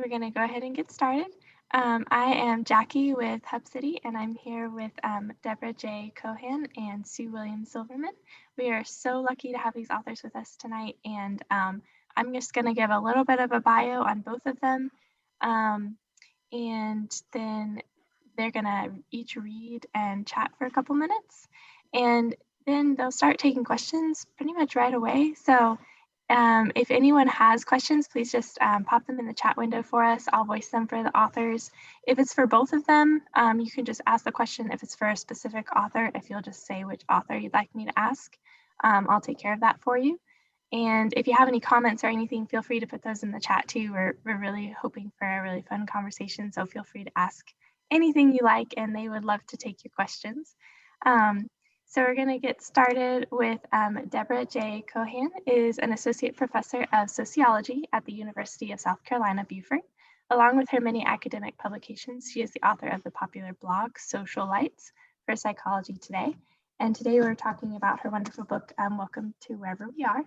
We're going to go ahead and get started. I am Jackie with Hub City, and I'm here with Deborah J. Cohan and Sue William Silverman. We are so lucky to have these authors with us tonight, and I'm just going to give a little bit of a bio on both of them, and then they're going to each read and chat for a couple minutes, and then they'll start taking questions pretty much right away. So if anyone has questions, please just pop them in the chat window for us. I'll voice them for the authors. If it's for both of them, you can just ask the question. If it's for a specific author, if you'll just say which author you'd like me to ask, I'll take care of that for you. And if you have any comments or anything, feel free to put those in the chat too. We're really hoping for a really fun conversation, so feel free to ask anything you like, and they would love to take your questions. So we're going to get started with Deborah J. Cohan is an associate professor of sociology at the University of South Carolina, Beaufort. Along with her many academic publications, she is the author of the popular blog Social Lights for Psychology Today. And today we're talking about her wonderful book, Welcome to Wherever We Are.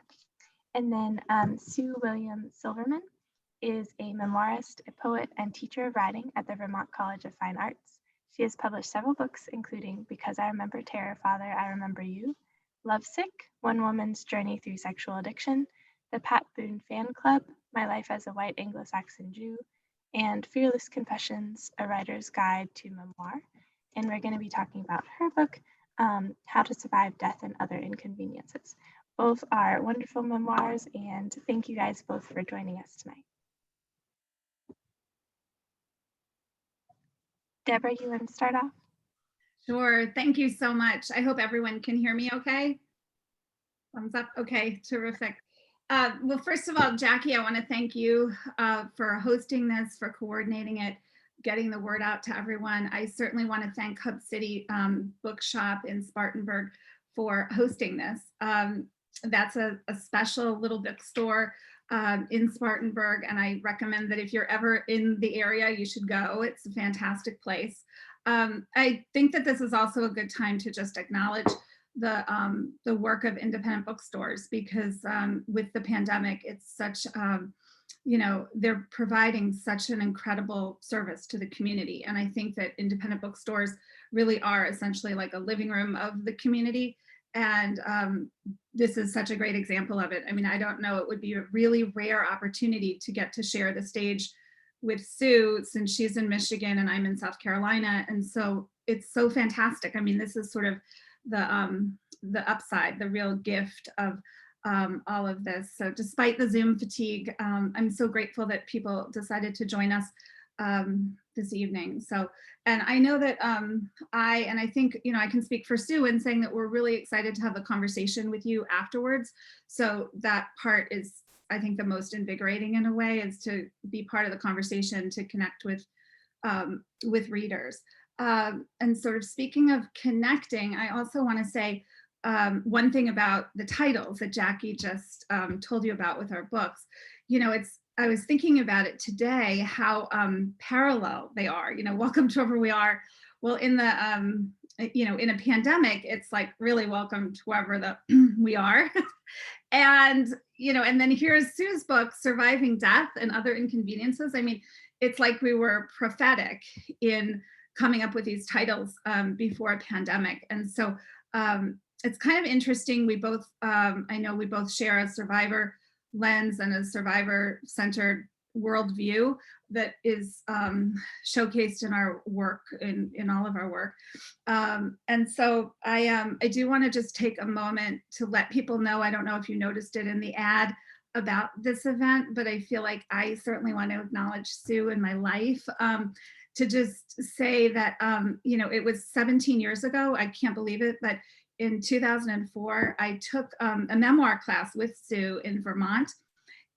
And then Sue William Silverman is a memoirist, a poet, and teacher of writing at the Vermont College of Fine Arts. She has published several books, including Because I Remember Terror, Father, I Remember You, Lovesick, One Woman's Journey Through Sexual Addiction, The Pat Boone Fan Club, My Life as a White Anglo-Saxon Jew, and Fearless Confessions, A Writer's Guide to Memoir. And we're going to be talking about her book, How to Survive Death and Other Inconveniences. Both are wonderful memoirs, and thank you guys both for joining us tonight. Deborah, you want to start off? Sure. Thank you so much. I hope everyone can hear me okay. Thumbs up. Okay, terrific. Well, first of all, Jackie, I want to thank you for hosting this, for coordinating it, getting the word out to everyone. I certainly want to thank Hub City Bookshop in Spartanburg for hosting this. That's a special little bookstore in Spartanburg, and I recommend that if you're ever in the area, you should go. It's a fantastic place. I think that this is also a good time to just acknowledge the work of independent bookstores, because with the pandemic, it's such, they're providing such an incredible service to the community. And I think that independent bookstores really are essentially like a living room of the community. And this is such a great example of it. I mean, I don't know, it would be a really rare opportunity to get to share the stage with Sue, since she's in Michigan and I'm in South Carolina. And so it's so fantastic. I mean, this is sort of the upside, the real gift of all of this. So despite the Zoom fatigue, I'm so grateful that people decided to join us this evening. So, and I know that I think, I can speak for Sue in saying that we're really excited to have a conversation with you afterwards. So that part is, I think, the most invigorating in a way, is to be part of the conversation, to connect with readers. And sort of speaking of connecting, I also want to say one thing about the titles that Jackie just told you about with our books. I was thinking about it today, how parallel they are. Welcome to Wherever We Are. Well, in the in a pandemic, it's like really welcome to wherever we are. And and then here's Sue's book, Surviving Death and Other Inconveniences. I mean, it's like we were prophetic in coming up with these titles before a pandemic. And so it's kind of interesting. We both, I know we both share a survivor lens and a survivor-centered worldview that is showcased in our work, in all of our work. And so I do want to just take a moment to let people know, I don't know if you noticed it in the ad about this event, but I feel like I certainly want to acknowledge Sue in my life, to just say that, it was 17 years ago, I can't believe it, but in 2004, I took a memoir class with Sue in Vermont,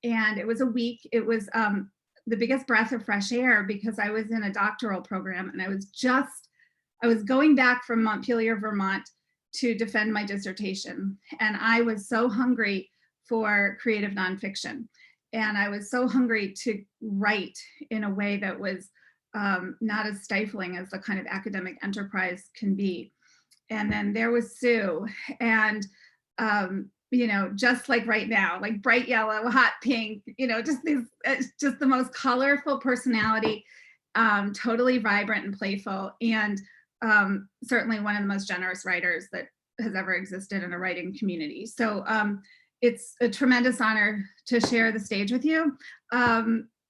and it was a week. It was the biggest breath of fresh air, because I was in a doctoral program, and I was going back from Montpelier, Vermont to defend my dissertation. And I was so hungry for creative nonfiction. And I was so hungry to write in a way that was not as stifling as the kind of academic enterprise can be. And then there was Sue, and just like right now, like bright yellow, hot pink, just these, it's just the most colorful personality, totally vibrant and playful, and certainly one of the most generous writers that has ever existed in a writing community. So it's a tremendous honor to share the stage with you.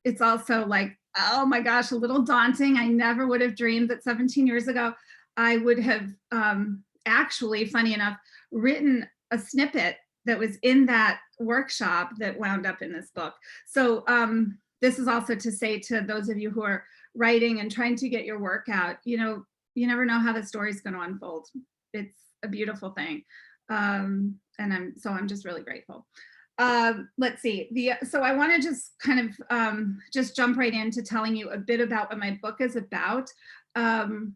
It's also like, oh my gosh, a little daunting. I never would have dreamed that 17 years ago I would have actually, funny enough, written a snippet that was in that workshop that wound up in this book. So this is also to say to those of you who are writing and trying to get your work out, you never know how the story's going to unfold. It's a beautiful thing. And I'm just really grateful. Let's see. So I want to just kind of just jump right into telling you a bit about what my book is about. And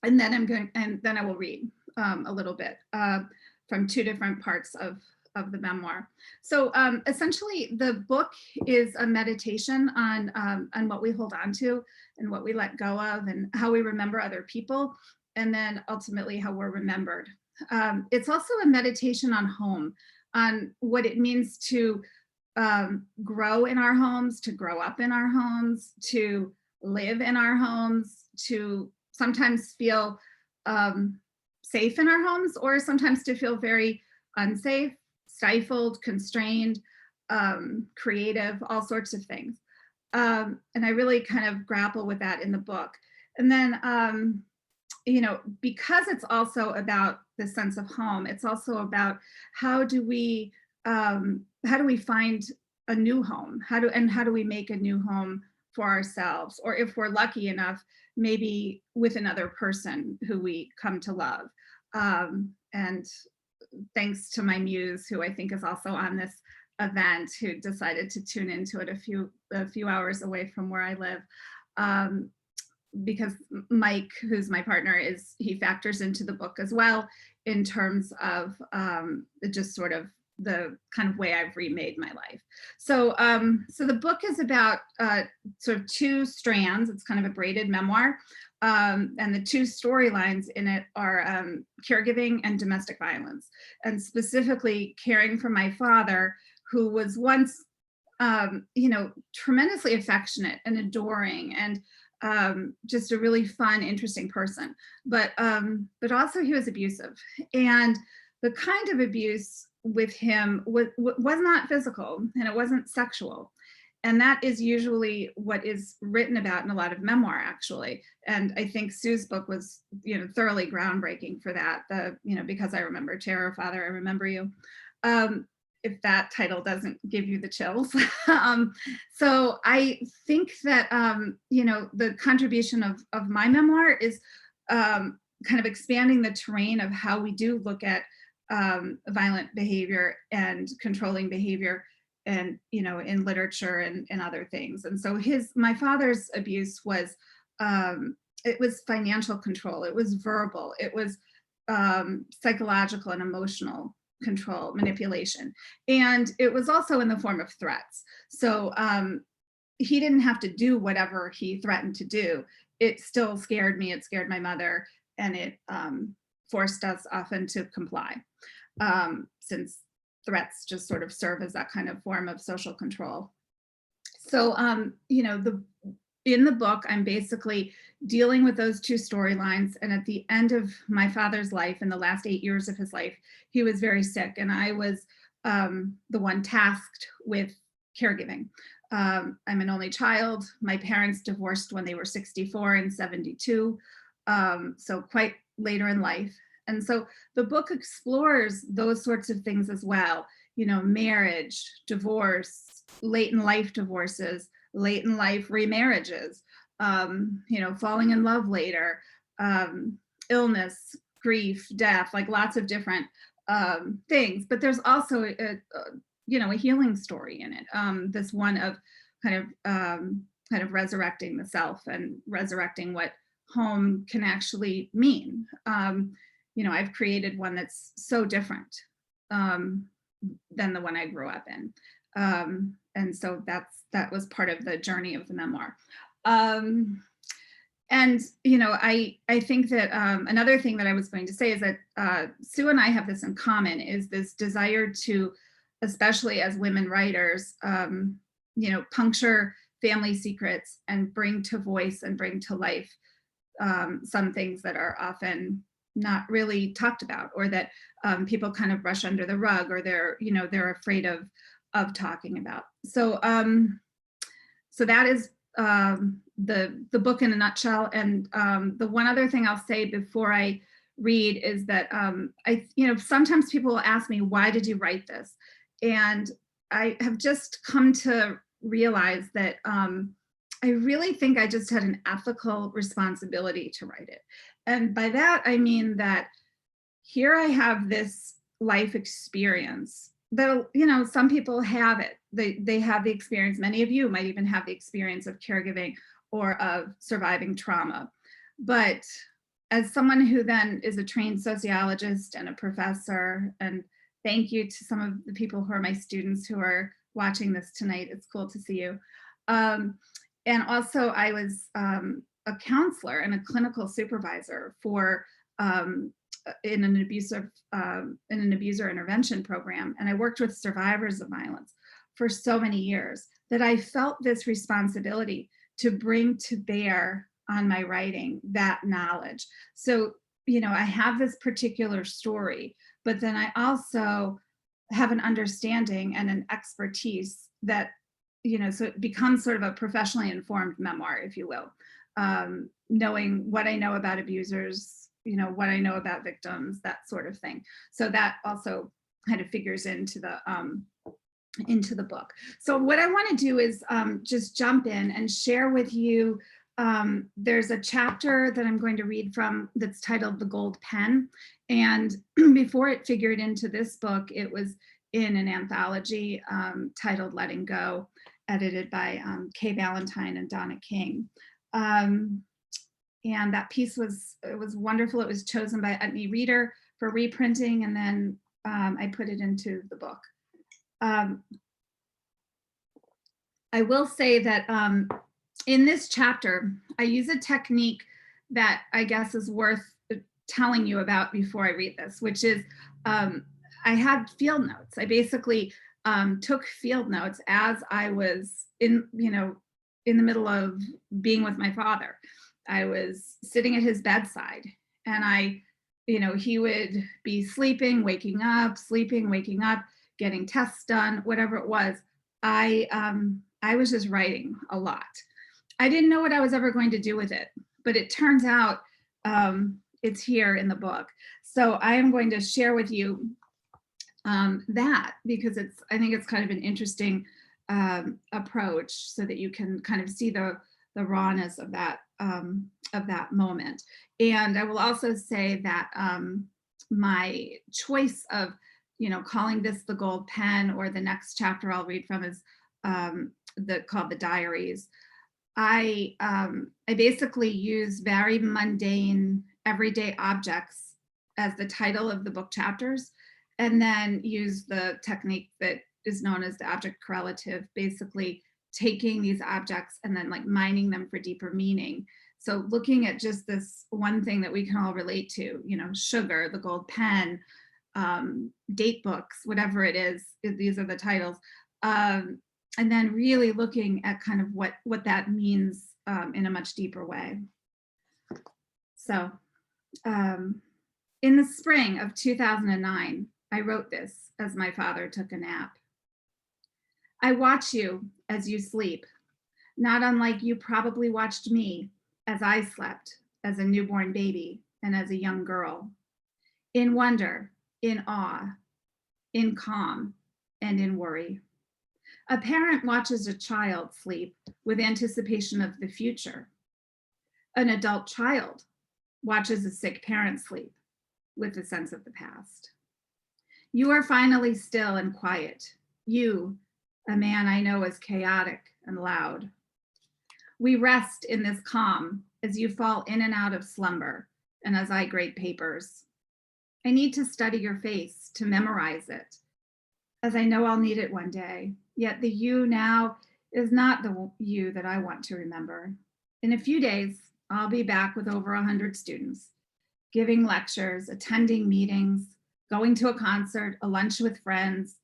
then I will read a little bit from two different parts of the memoir. So essentially, the book is a meditation on what we hold on to and what we let go of and how we remember other people, and then ultimately how we're remembered. It's also a meditation on home, on what it means to grow in our homes, to grow up in our homes, to live in our homes, to sometimes feel safe in our homes, or sometimes to feel very unsafe, stifled, constrained, creative, all sorts of things. And I really kind of grapple with that in the book. And then, because it's also about the sense of home, it's also about how do we find a new home? How do we make a new home for ourselves? Or if we're lucky enough, maybe with another person who we come to love. And thanks to my muse, who I think is also on this event, who decided to tune into it a few hours away from where I live. Because Mike, who's my partner, he factors into the book as well in terms of just sort of the kind of way I've remade my life. So the book is about sort of two strands. It's kind of a braided memoir. And the two storylines in it are caregiving and domestic violence, and specifically caring for my father, who was once, tremendously affectionate and adoring, and just a really fun, interesting person. But also he was abusive, and the kind of abuse with him was not physical, and it wasn't sexual. And that is usually what is written about in a lot of memoir, actually. And I think Sue's book was, thoroughly groundbreaking for that. Because I remember Terror, Father, I Remember You. If that title doesn't give you the chills. So I think that, the contribution of my memoir is kind of expanding the terrain of how we do look at violent behavior and controlling behavior, and in literature and other things. And so my father's abuse was it was financial control, it was verbal, it was psychological and emotional control, manipulation, and it was also in the form of threats. So he didn't have to do whatever he threatened to do. It still scared me, it scared my mother, and it forced us often to comply, since threats just sort of serve as that kind of form of social control. So, in the book, I'm basically dealing with those two storylines. And at the end of my father's life, in the last 8 years of his life, he was very sick, and I was the one tasked with caregiving. I'm an only child. My parents divorced when they were 64 and 72, so quite later in life. And so the book explores those sorts of things as well, marriage, divorce, late in life divorces, late in life remarriages, falling in love later, illness, grief, death, like lots of different things. But there's also a healing story in it. This one of kind of resurrecting the self and resurrecting what home can actually mean. I've created one that's so different than the one I grew up in. And so that was part of the journey of the memoir. And, I think that another thing that I was going to say is that Sue and I have this in common, is this desire to, especially as women writers, puncture family secrets and bring to voice and bring to life some things that are often not really talked about, or that people kind of brush under the rug, or they're afraid of talking about. So that is the book in a nutshell. And the one other thing I'll say before I read is that sometimes people will ask me, why did you write this? And I have just come to realize that I really think I just had an ethical responsibility to write it. And by that, I mean that here I have this life experience that, some people have it. They have the experience. Many of you might even have the experience of caregiving or of surviving trauma. But as someone who then is a trained sociologist and a professor, and thank you to some of the people who are my students who are watching this tonight. It's cool to see you. And also I was a counselor and a clinical supervisor for in an abuser intervention program. And I worked with survivors of violence for so many years that I felt this responsibility to bring to bear on my writing that knowledge. So, I have this particular story, but then I also have an understanding and an expertise that, so it becomes sort of a professionally informed memoir, if you will, knowing what I know about abusers, what I know about victims, that sort of thing. So that also kind of figures into the book. So what I want to do is just jump in and share with you. There's a chapter that I'm going to read from that's titled The Gold Pen. And before it figured into this book, it was in an anthology titled Letting Go, edited by Kay Ballantyne and Donna King. And that piece was wonderful. It was chosen by Utne Reader for reprinting, and then I put it into the book. I will say that in this chapter, I use a technique that I guess is worth telling you about before I read this, which is I had field notes. I basically took field notes as I was in the middle of being with my father. I was sitting at his bedside, and he would be sleeping, waking up, sleeping, waking up, getting tests done, whatever it was. I was just writing a lot. I didn't know what I was ever going to do with it, but it turns out it's here in the book. So I am going to share with you that, because I think it's kind of an interesting approach, so that you can kind of see the rawness of that moment. And I will also say that my choice of calling this The Gold Pen, or the next chapter I'll read from is called The Diaries. I basically use very mundane, everyday objects as the title of the book chapters, and then use the technique that is known as the object correlative, basically taking these objects and then like mining them for deeper meaning. So looking at just this one thing that we can all relate to, sugar, the gold pen, date books, whatever it is, these are the titles. And then really looking at kind of what that means in a much deeper way. So in the spring of 2009, I wrote this as my father took a nap. I watch you as you sleep, not unlike you probably watched me as I slept as a newborn baby and as a young girl, in wonder, in awe, in calm, and in worry. A parent watches a child sleep with anticipation of the future. An adult child watches a sick parent sleep with a sense of the past. You are finally still and quiet. You, a man I know is chaotic and loud. We rest in this calm as you fall in and out of slumber and as I grade papers. I need to study your face, to memorize it, as I know I'll need it one day. Yet the you now is not the you that I want to remember. In a few days, I'll be back with over 100 students, giving lectures, attending meetings, going to a concert, a lunch with friends,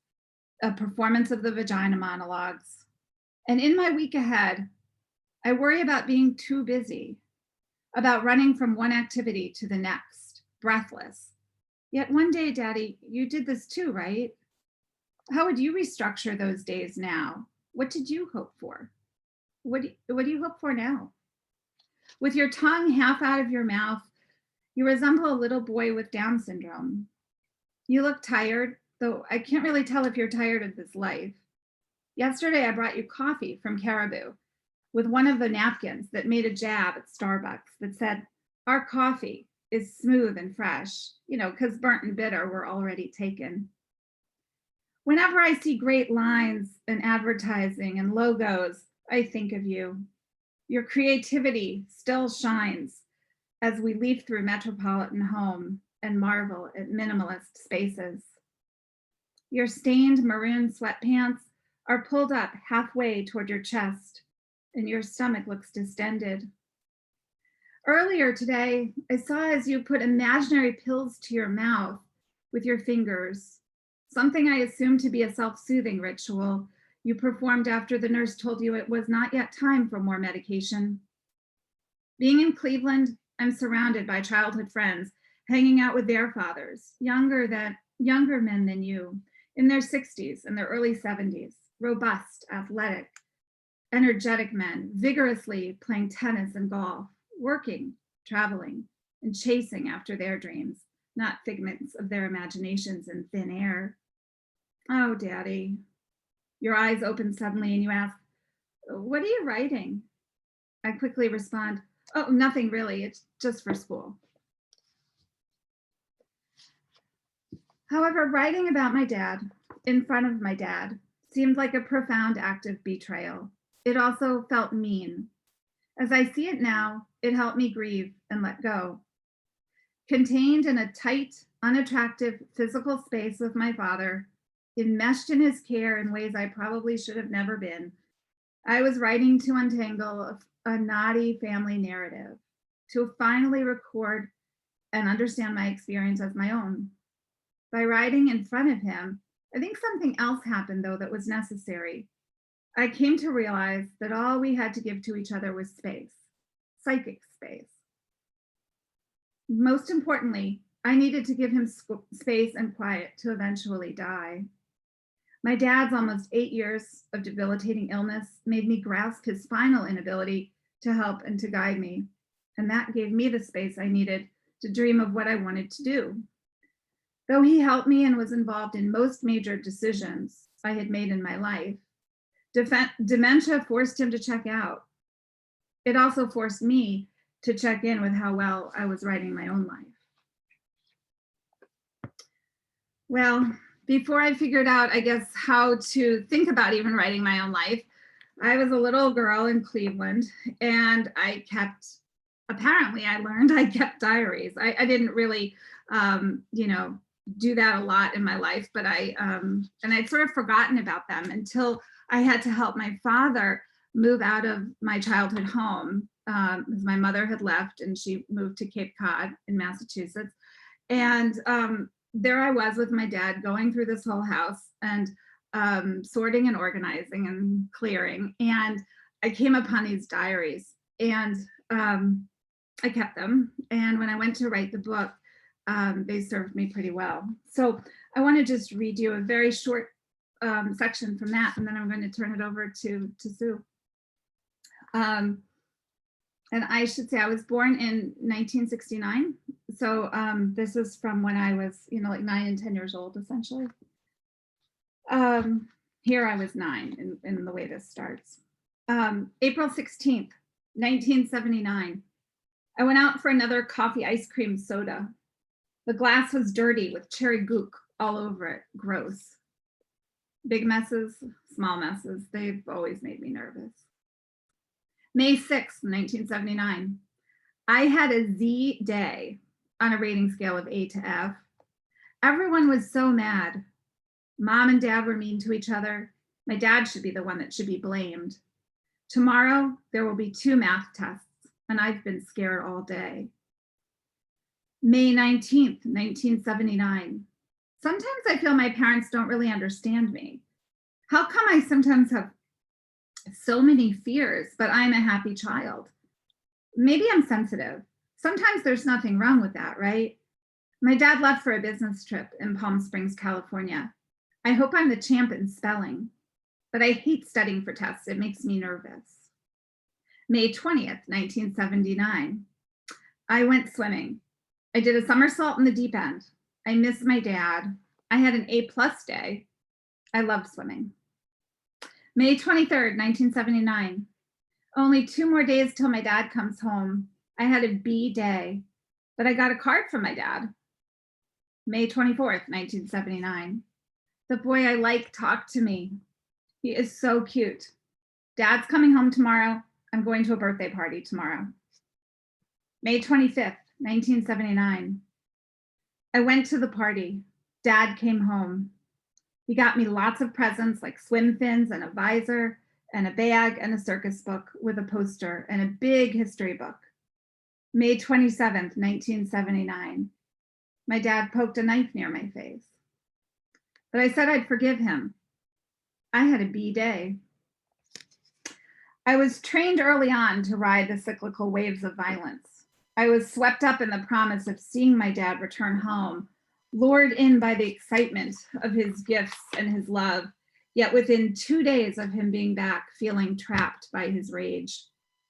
a performance of the vagina monologues. And in my week ahead, I worry about being too busy, about running from one activity to the next, breathless. Yet one day, Daddy, you did this too, right? How would you restructure those days now? What did you hope for? What do you hope for now? With your tongue half out of your mouth, you resemble a little boy with Down syndrome. You look tired, though I can't really tell if you're tired of this life. Yesterday, I brought you coffee from Caribou with one of the napkins that made a jab at Starbucks that said, "Our coffee is smooth and fresh," because burnt and bitter were already taken. Whenever I see great lines and advertising and logos, I think of you. Your creativity still shines as we leaf through Metropolitan Home and marvel at minimalist spaces. Your stained maroon sweatpants are pulled up halfway toward your chest, and your stomach looks distended. Earlier today, I saw as you put imaginary pills to your mouth with your fingers, something I assumed to be a self-soothing ritual you performed after the nurse told you it was not yet time for more medication. Being in Cleveland, I'm surrounded by childhood friends, hanging out with their fathers, younger men than you, in their 60s and their early 70s, robust, athletic, energetic men, vigorously playing tennis and golf, working, traveling, and chasing after their dreams, not figments of their imaginations in thin air. Oh, Daddy. Your eyes open suddenly and you ask, "What are you writing?" I quickly respond, "Oh, nothing really, it's just for school." However, writing about my dad, in front of my dad, seemed like a profound act of betrayal. It also felt mean. As I see it now, it helped me grieve and let go. Contained in a tight, unattractive physical space with my father, enmeshed in his care in ways I probably should have never been, I was writing to untangle a knotty family narrative, to finally record and understand my experience as my own. By writing in front of him, I think something else happened, though, that was necessary. I came to realize that all we had to give to each other was space, psychic space. Most importantly, I needed to give him space and quiet to eventually die. My dad's almost 8 years of debilitating illness made me grasp his spinal inability to help and to guide me. And that gave me the space I needed to dream of what I wanted to do. Though he helped me and was involved in most major decisions I had made in my life, dementia forced him to check out. It also forced me to check in with how well I was writing my own life. Well, before I figured out, I guess, how to think about even writing my own life, I was a little girl in Cleveland and I kept diaries. I didn't really, do that a lot in my life, but I'd sort of forgotten about them until I had to help my father move out of my childhood home, because my mother had left and she moved to Cape Cod in Massachusetts. And there I was with my dad going through this whole house and sorting and organizing and clearing. And I came upon these diaries and I kept them. And when I went to write the book, they served me pretty well. So I want to just read you a very short section from that, and then I'm going to turn it over to Sue. And I should say I was born in 1969. So this is from when I was, like 9 and 10 years old, essentially. Here I was 9 in the way this starts. April 16th, 1979. I went out for another coffee ice cream soda. The glass was dirty with cherry gook all over it. Gross. Big messes, small messes, they've always made me nervous. May 6th, 1979. I had a Z day on a rating scale of A to F. Everyone was so mad. Mom and Dad were mean to each other. My dad should be the one that should be blamed. Tomorrow, there will be 2 math tests. and I've been scared all day. May 19th, 1979. Sometimes I feel my parents don't really understand me. How come I sometimes have so many fears, but I'm a happy child? Maybe I'm sensitive. Sometimes there's nothing wrong with that, right? My dad left for a business trip in Palm Springs, California. I hope I'm the champ in spelling, but I hate studying for tests. It makes me nervous. May 20th, 1979. I went swimming. I did a somersault in the deep end. I miss my dad. I had an A+ day. I love swimming. May 23rd, 1979. Only 2 more days till my dad comes home. I had a B day, but I got a card from my dad. May 24th, 1979. The boy I like talked to me. He is so cute. Dad's coming home tomorrow. I'm going to a birthday party tomorrow. May 25th, 1979. I went to the party. Dad came home. He got me lots of presents like swim fins and a visor and a bag and a circus book with a poster and a big history book. May 27th, 1979. My dad poked a knife near my face. But I said I'd forgive him. I had a B day. I was trained early on to ride the cyclical waves of violence. I was swept up in the promise of seeing my dad return home, lured in by the excitement of his gifts and his love, yet within 2 days of him being back, feeling trapped by his rage.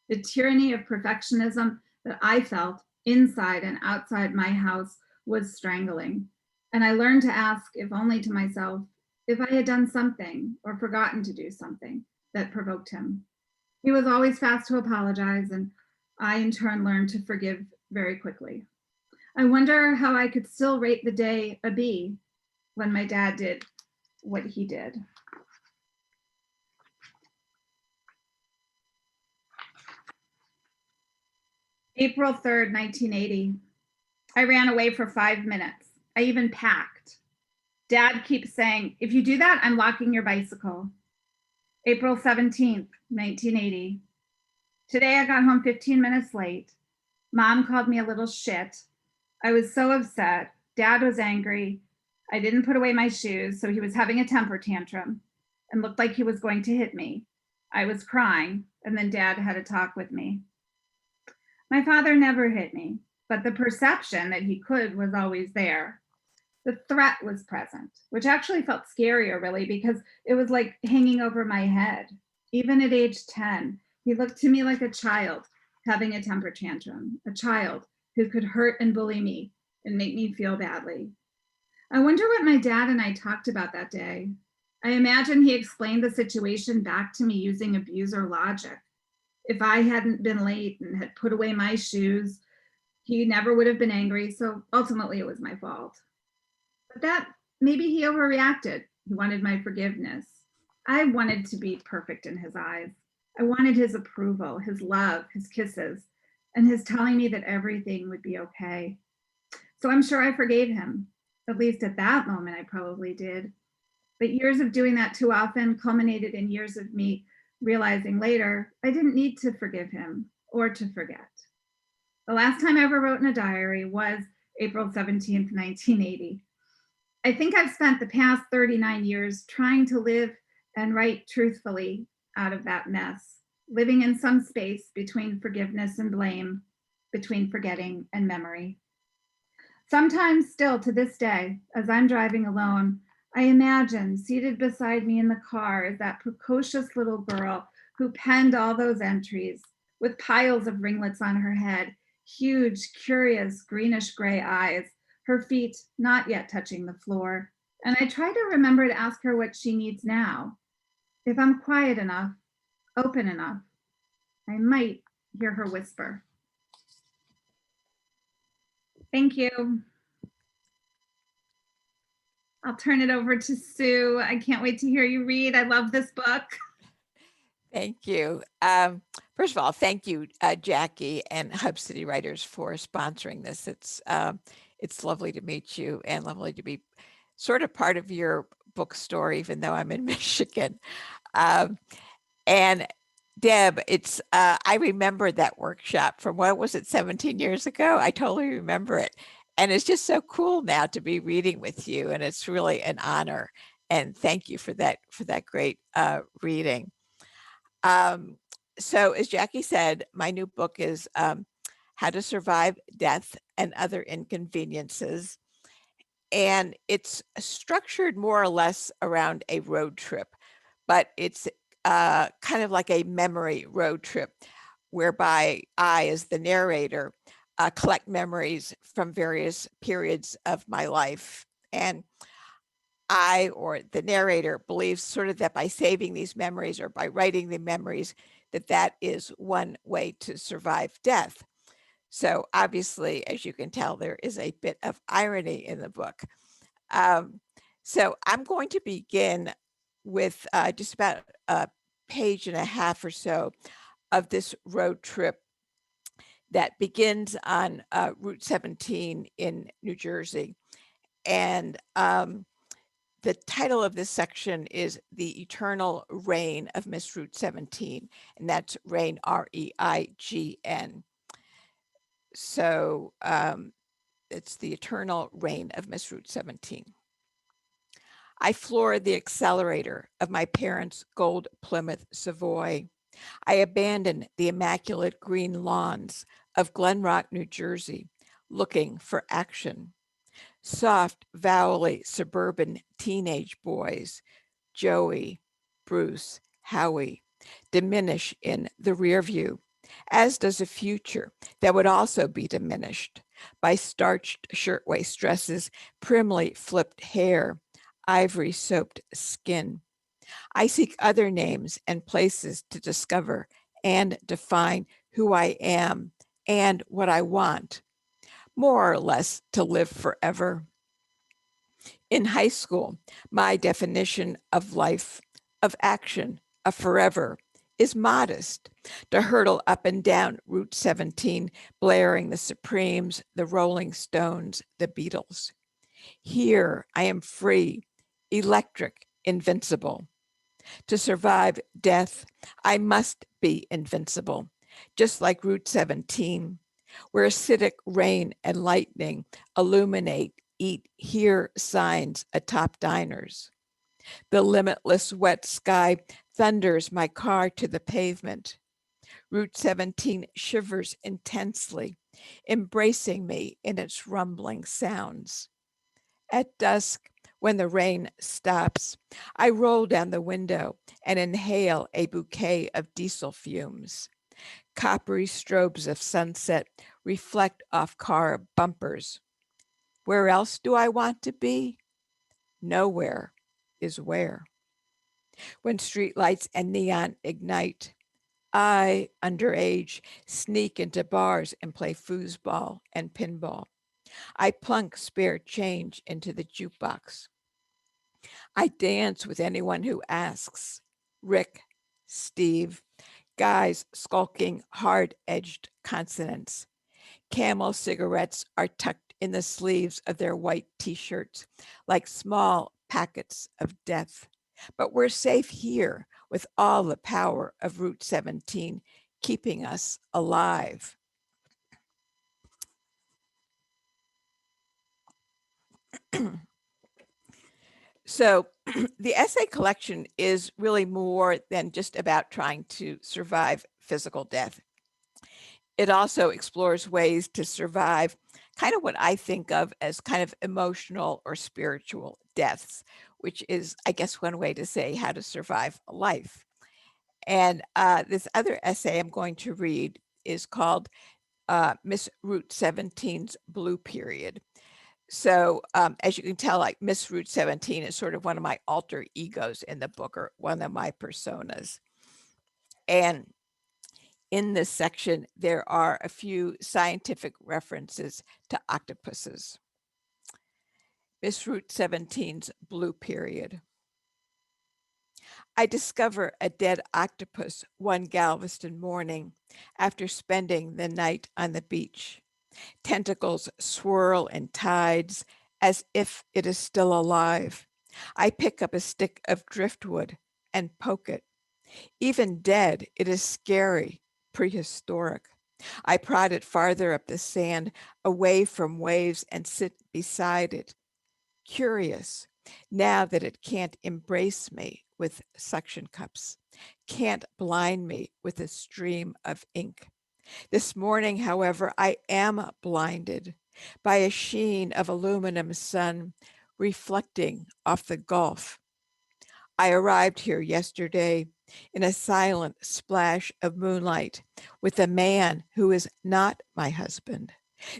The tyranny of perfectionism that I felt inside and outside my house was strangling. And I learned to ask, if only to myself, if I had done something or forgotten to do something that provoked him. He was always fast to apologize, and I in turn learned to forgive very quickly. I wonder how I could still rate the day a B when my dad did what he did. April 3rd, 1980. I ran away for 5 minutes. I even packed. Dad keeps saying, if you do that, I'm locking your bicycle. April 17th, 1980. Today I got home 15 minutes late. Mom called me a little shit. I was so upset. Dad was angry. I didn't put away my shoes, so he was having a temper tantrum and looked like he was going to hit me. I was crying, and then Dad had a talk with me. My father never hit me, but the perception that he could was always there. The threat was present, which actually felt scarier, really, because it was like hanging over my head. Even at age 10, he looked to me like a child having a temper tantrum, a child who could hurt and bully me and make me feel badly. I wonder what my dad and I talked about that day. I imagine he explained the situation back to me using abuser logic. If I hadn't been late and had put away my shoes, he never would have been angry, so ultimately it was my fault. But that, maybe he overreacted. He wanted my forgiveness. I wanted to be perfect in his eyes. I wanted his approval, his love, his kisses, and his telling me that everything would be okay. So I'm sure I forgave him. At least at that moment, I probably did. But years of doing that too often culminated in years of me realizing later I didn't need to forgive him or to forget. The last time I ever wrote in a diary was April 17th, 1980. I think I've spent the past 39 years trying to live and write truthfully out of that mess, living in some space between forgiveness and blame, between forgetting and memory. Sometimes still to this day, as I'm driving alone, I imagine seated beside me in the car is that precocious little girl who penned all those entries with piles of ringlets on her head, huge, curious, greenish gray eyes, her feet not yet touching the floor. And I try to remember to ask her what she needs now. If I'm quiet enough, open enough, I might hear her whisper. Thank you. I'll turn it over to Sue. I can't wait to hear you read. I love this book. Thank you. First of all, thank you, Jackie and Hub City Writers for sponsoring this. It's lovely to meet you and lovely to be sort of part of your bookstore, even though I'm in Michigan. And Deb, it's I remember that workshop from, what was it, 17 years ago? I totally remember it. And it's just so cool now to be reading with you, and it's really an honor. And thank you for that great reading. So as Jackie said, my new book is How to Survive Death and Other Inconveniences. And it's structured more or less around a road trip, but it's kind of like a memory road trip whereby I, as the narrator, collect memories from various periods of my life. And I, or the narrator, believes sort of that by saving these memories or by writing the memories, that is one way to survive death. So obviously, as you can tell, there is a bit of irony in the book. So I'm going to begin with just about a page and a half or so of this road trip that begins on Route 17 in New Jersey. And the title of this section is The Eternal Reign of Miss Route 17, and that's Reign, R-E-I-G-N. So it's The Eternal Reign of Miss Route 17. I floored the accelerator of my parents' gold Plymouth Savoy. I abandoned the immaculate green lawns of Glen Rock, New Jersey, looking for action. Soft, vowely suburban teenage boys, Joey, Bruce, Howie, diminish in the rear view, as does a future that would also be diminished by starched shirtwaist dresses, primly flipped hair, ivory soaped skin. I seek other names and places to discover and define who I am and what I want, more or less to live forever. In high school, my definition of life, of action, of forever is modest, to hurtle up and down Route 17, blaring the Supremes, the Rolling Stones, the Beatles. Here I am free, electric, invincible. To survive death, I must be invincible, just like Route 17, where acidic rain and lightning illuminate eat, hear signs atop diners. The limitless wet sky thunders my car to the pavement. Route 17 shivers intensely, embracing me in its rumbling sounds. At dusk, when the rain stops, I roll down the window and inhale a bouquet of diesel fumes. Coppery strobes of sunset reflect off car bumpers. Where else do I want to be? Nowhere is where. When streetlights and neon ignite, I, underage, sneak into bars and play foosball and pinball. I plunk spare change into the jukebox. I dance with anyone who asks. Rick, Steve, guys skulking hard-edged consonants. Camel cigarettes are tucked in the sleeves of their white t-shirts like small packets of death. But we're safe here with all the power of Route 17 keeping us alive. So the essay collection is really more than just about trying to survive physical death. It also explores ways to survive kind of what I think of as kind of emotional or spiritual deaths, which is, I guess, one way to say how to survive life. And this other essay I'm going to read is called Miss Route 17's Blue Period. So as you can tell, like Miss Route 17 is sort of one of my alter egos in the book, or one of my personas. And in this section, there are a few scientific references to octopuses. Miss Route 17's Blue Period. I discover a dead octopus one Galveston morning after spending the night on the beach. Tentacles swirl in tides as if it is still alive. I pick up a stick of driftwood and poke it. Even dead, it is scary, prehistoric. I prod it farther up the sand, away from waves, and sit beside it, curious, now that it can't embrace me with suction cups, can't blind me with a stream of ink. This morning, however, I am blinded by a sheen of aluminum sun reflecting off the Gulf. I arrived here yesterday in a silent splash of moonlight with a man who is not my husband.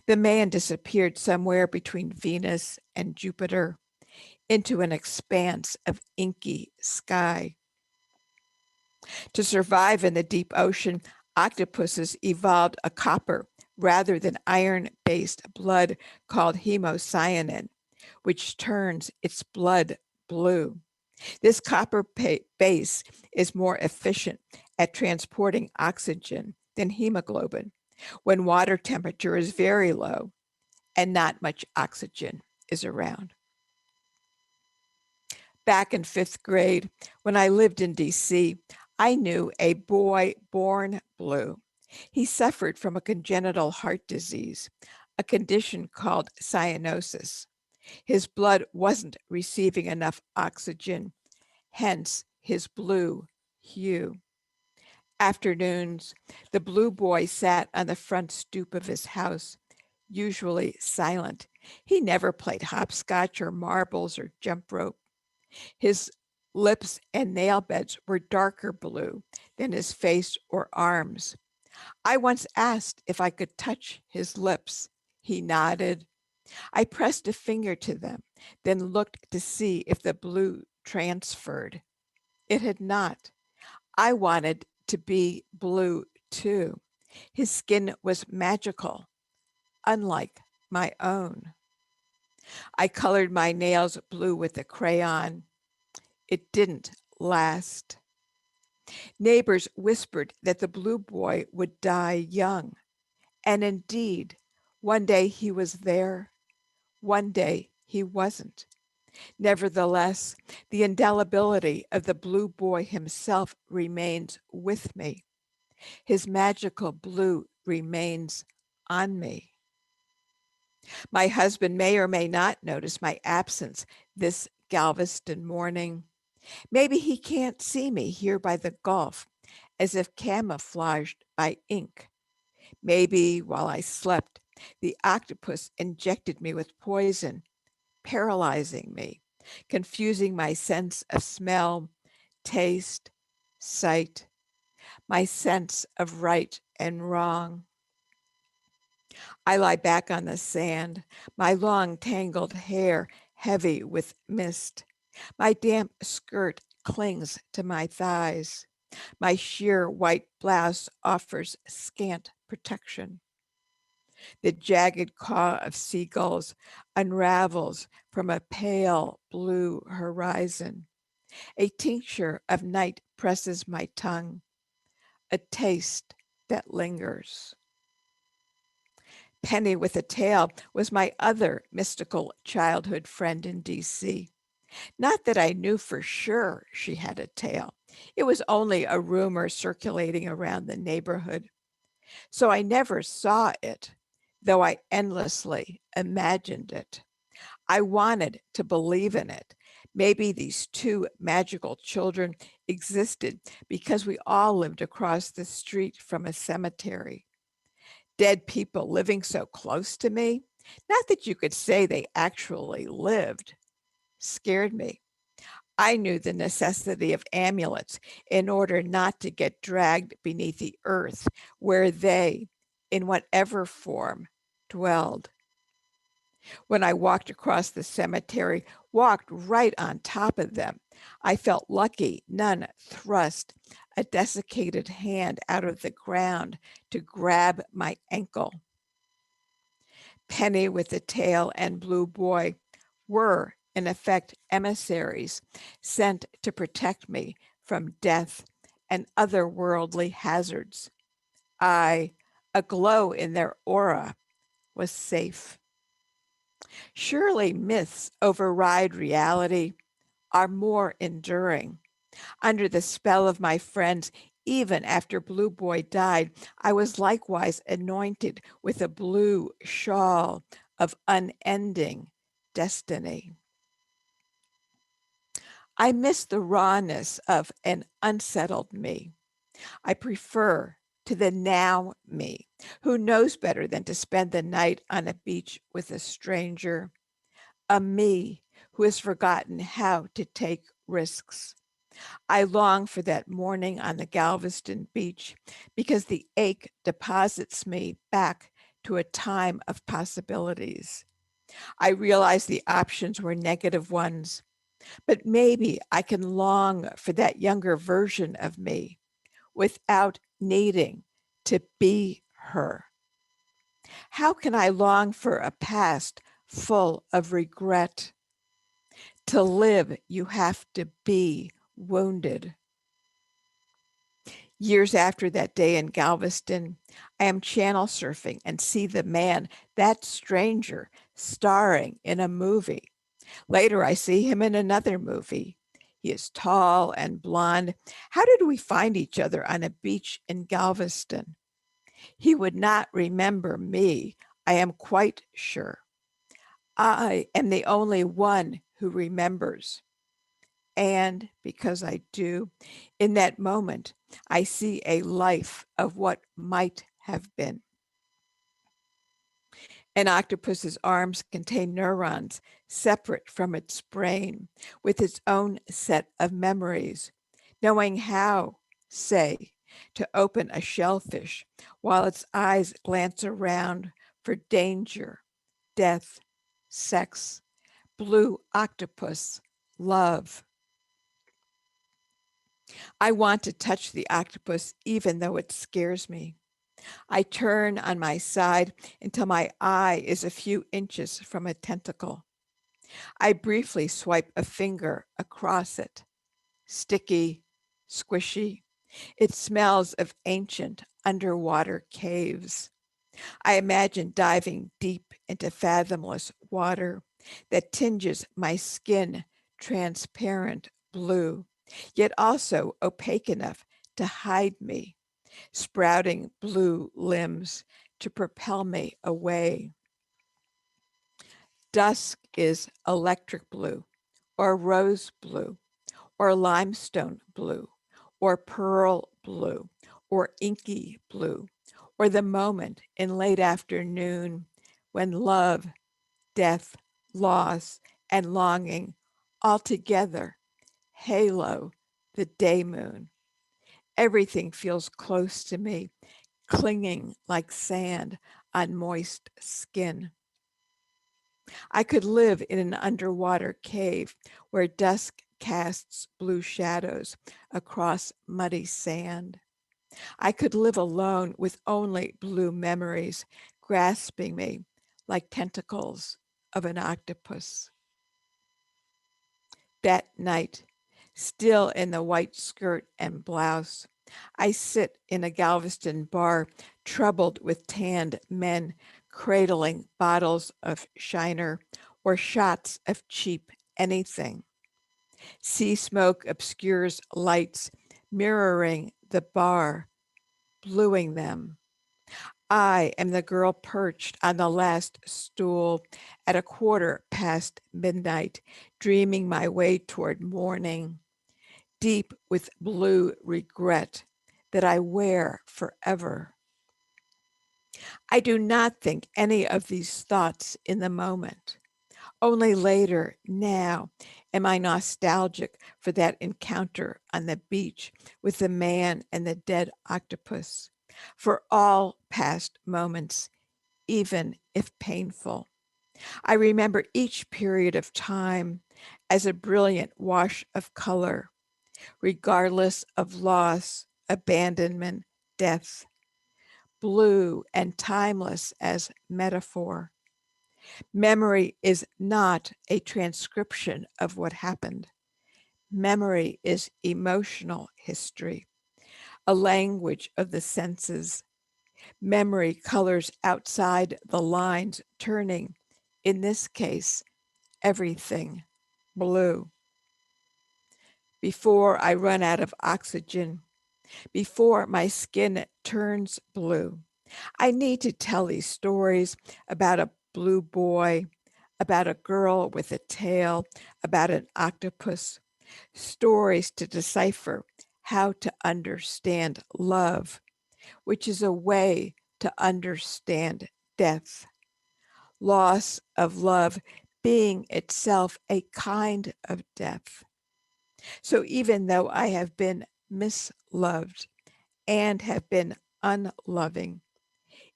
The man disappeared somewhere between Venus and Jupiter into an expanse of inky sky. To survive in the deep ocean, octopuses evolved a copper rather than iron-based blood called hemocyanin, which turns its blood blue. This copper base is more efficient at transporting oxygen than hemoglobin when water temperature is very low and not much oxygen is around. Back in 5th grade, when I lived in DC, I knew a boy born blue. He suffered from a congenital heart disease, a condition called cyanosis. His blood wasn't receiving enough oxygen, hence his blue hue. Afternoons, the blue boy sat on the front stoop of his house, usually silent. He never played hopscotch or marbles or jump rope. His lips and nail beds were darker blue than his face or arms. I once asked if I could touch his lips. He nodded. I pressed a finger to them, then looked to see if the blue transferred. It had not. I wanted to be blue too. His skin was magical, unlike my own. I colored my nails blue with a crayon. It didn't last. Neighbors whispered that the blue boy would die young. And indeed, one day he was there, one day he wasn't. Nevertheless, the indelibility of the blue boy himself remains with me. His magical blue remains on me. My husband may or may not notice my absence this Galveston morning. Maybe he can't see me here by the Gulf, as if camouflaged by ink. Maybe while I slept, the octopus injected me with poison, paralyzing me, confusing my sense of smell, taste, sight, my sense of right and wrong. I lie back on the sand, my long tangled hair heavy with mist. My damp skirt clings to my thighs. My sheer white blouse offers scant protection. The jagged caw of seagulls unravels from a pale blue horizon. A tincture of night presses my tongue, a taste that lingers. Penny with a tail was my other mystical childhood friend in DC. Not that I knew for sure she had a tail. It was only a rumor circulating around the neighborhood. So I never saw it, though I endlessly imagined it. I wanted to believe in it. Maybe these two magical children existed because we all lived across the street from a cemetery. Dead people living so close to me, not that you could say they actually lived, scared me. I knew the necessity of amulets in order not to get dragged beneath the earth where they, in whatever form, dwelled. When I walked across the cemetery, walked right on top of them, I felt lucky none thrust a desiccated hand out of the ground to grab my ankle. Penny with the tail and blue boy were, in effect, emissaries sent to protect me from death and otherworldly hazards. I, aglow in their aura, was safe. Surely myths override reality, are more enduring. Under the spell of my friends, even after Blue Boy died, I was likewise anointed with a blue shawl of unending destiny. I miss the rawness of an unsettled me. I prefer to the now me, who knows better than to spend the night on a beach with a stranger, a me who has forgotten how to take risks. I long for that morning on the Galveston beach because the ache deposits me back to a time of possibilities. I realize the options were negative ones, but maybe I can long for that younger version of me without needing to be her. How can I long for a past full of regret? To live, you have to be wounded. Years after that day in Galveston, I am channel surfing and see the man, that stranger, starring in a movie. Later, I see him in another movie. He is tall and blonde. How did we find each other on a beach in Galveston? He would not remember me, I am quite sure. I am the only one who remembers. And because I do, in that moment, I see a life of what might have been. An octopus's arms contain neurons separate from its brain, with its own set of memories, knowing how, say, to open a shellfish while its eyes glance around for danger, death, sex, blue octopus, love. I want to touch the octopus even though it scares me. I turn on my side until my eye is a few inches from a tentacle. I briefly swipe a finger across it. Sticky, squishy. It smells of ancient underwater caves. I imagine diving deep into fathomless water that tinges my skin transparent blue, yet also opaque enough to hide me, sprouting blue limbs to propel me away. Dusk is electric blue, or rose blue, or limestone blue, or pearl blue, or inky blue, or the moment in late afternoon when love, death, loss, and longing all together halo the day moon. Everything feels close to me, clinging like sand on moist skin. I could live in an underwater cave where dusk casts blue shadows across muddy sand. I could live alone with only blue memories grasping me like tentacles of an octopus. That night, still in the white skirt and blouse, I sit in a Galveston bar troubled with tanned men cradling bottles of Shiner or shots of cheap anything. Sea smoke obscures lights mirroring the bar, bluing them. I am the girl perched on the last stool at a quarter past midnight, dreaming my way toward morning, deep with blue regret that I wear forever. I do not think any of these thoughts in the moment. Only later, now, am I nostalgic for that encounter on the beach with the man and the dead octopus, for all past moments, even if painful. I remember each period of time as a brilliant wash of color, regardless of loss, abandonment, death, blue and timeless as metaphor. Memory is not a transcription of what happened. Memory is emotional history, a language of the senses. Memory colors outside the lines, turning, in this case, everything blue. before I run out of oxygen, before my skin turns blue. I need to tell these stories about a blue boy, about a girl with a tail, about an octopus, stories to decipher how to understand love, which is a way to understand death, loss of love being itself a kind of death. So even though I have been misloved and have been unloving,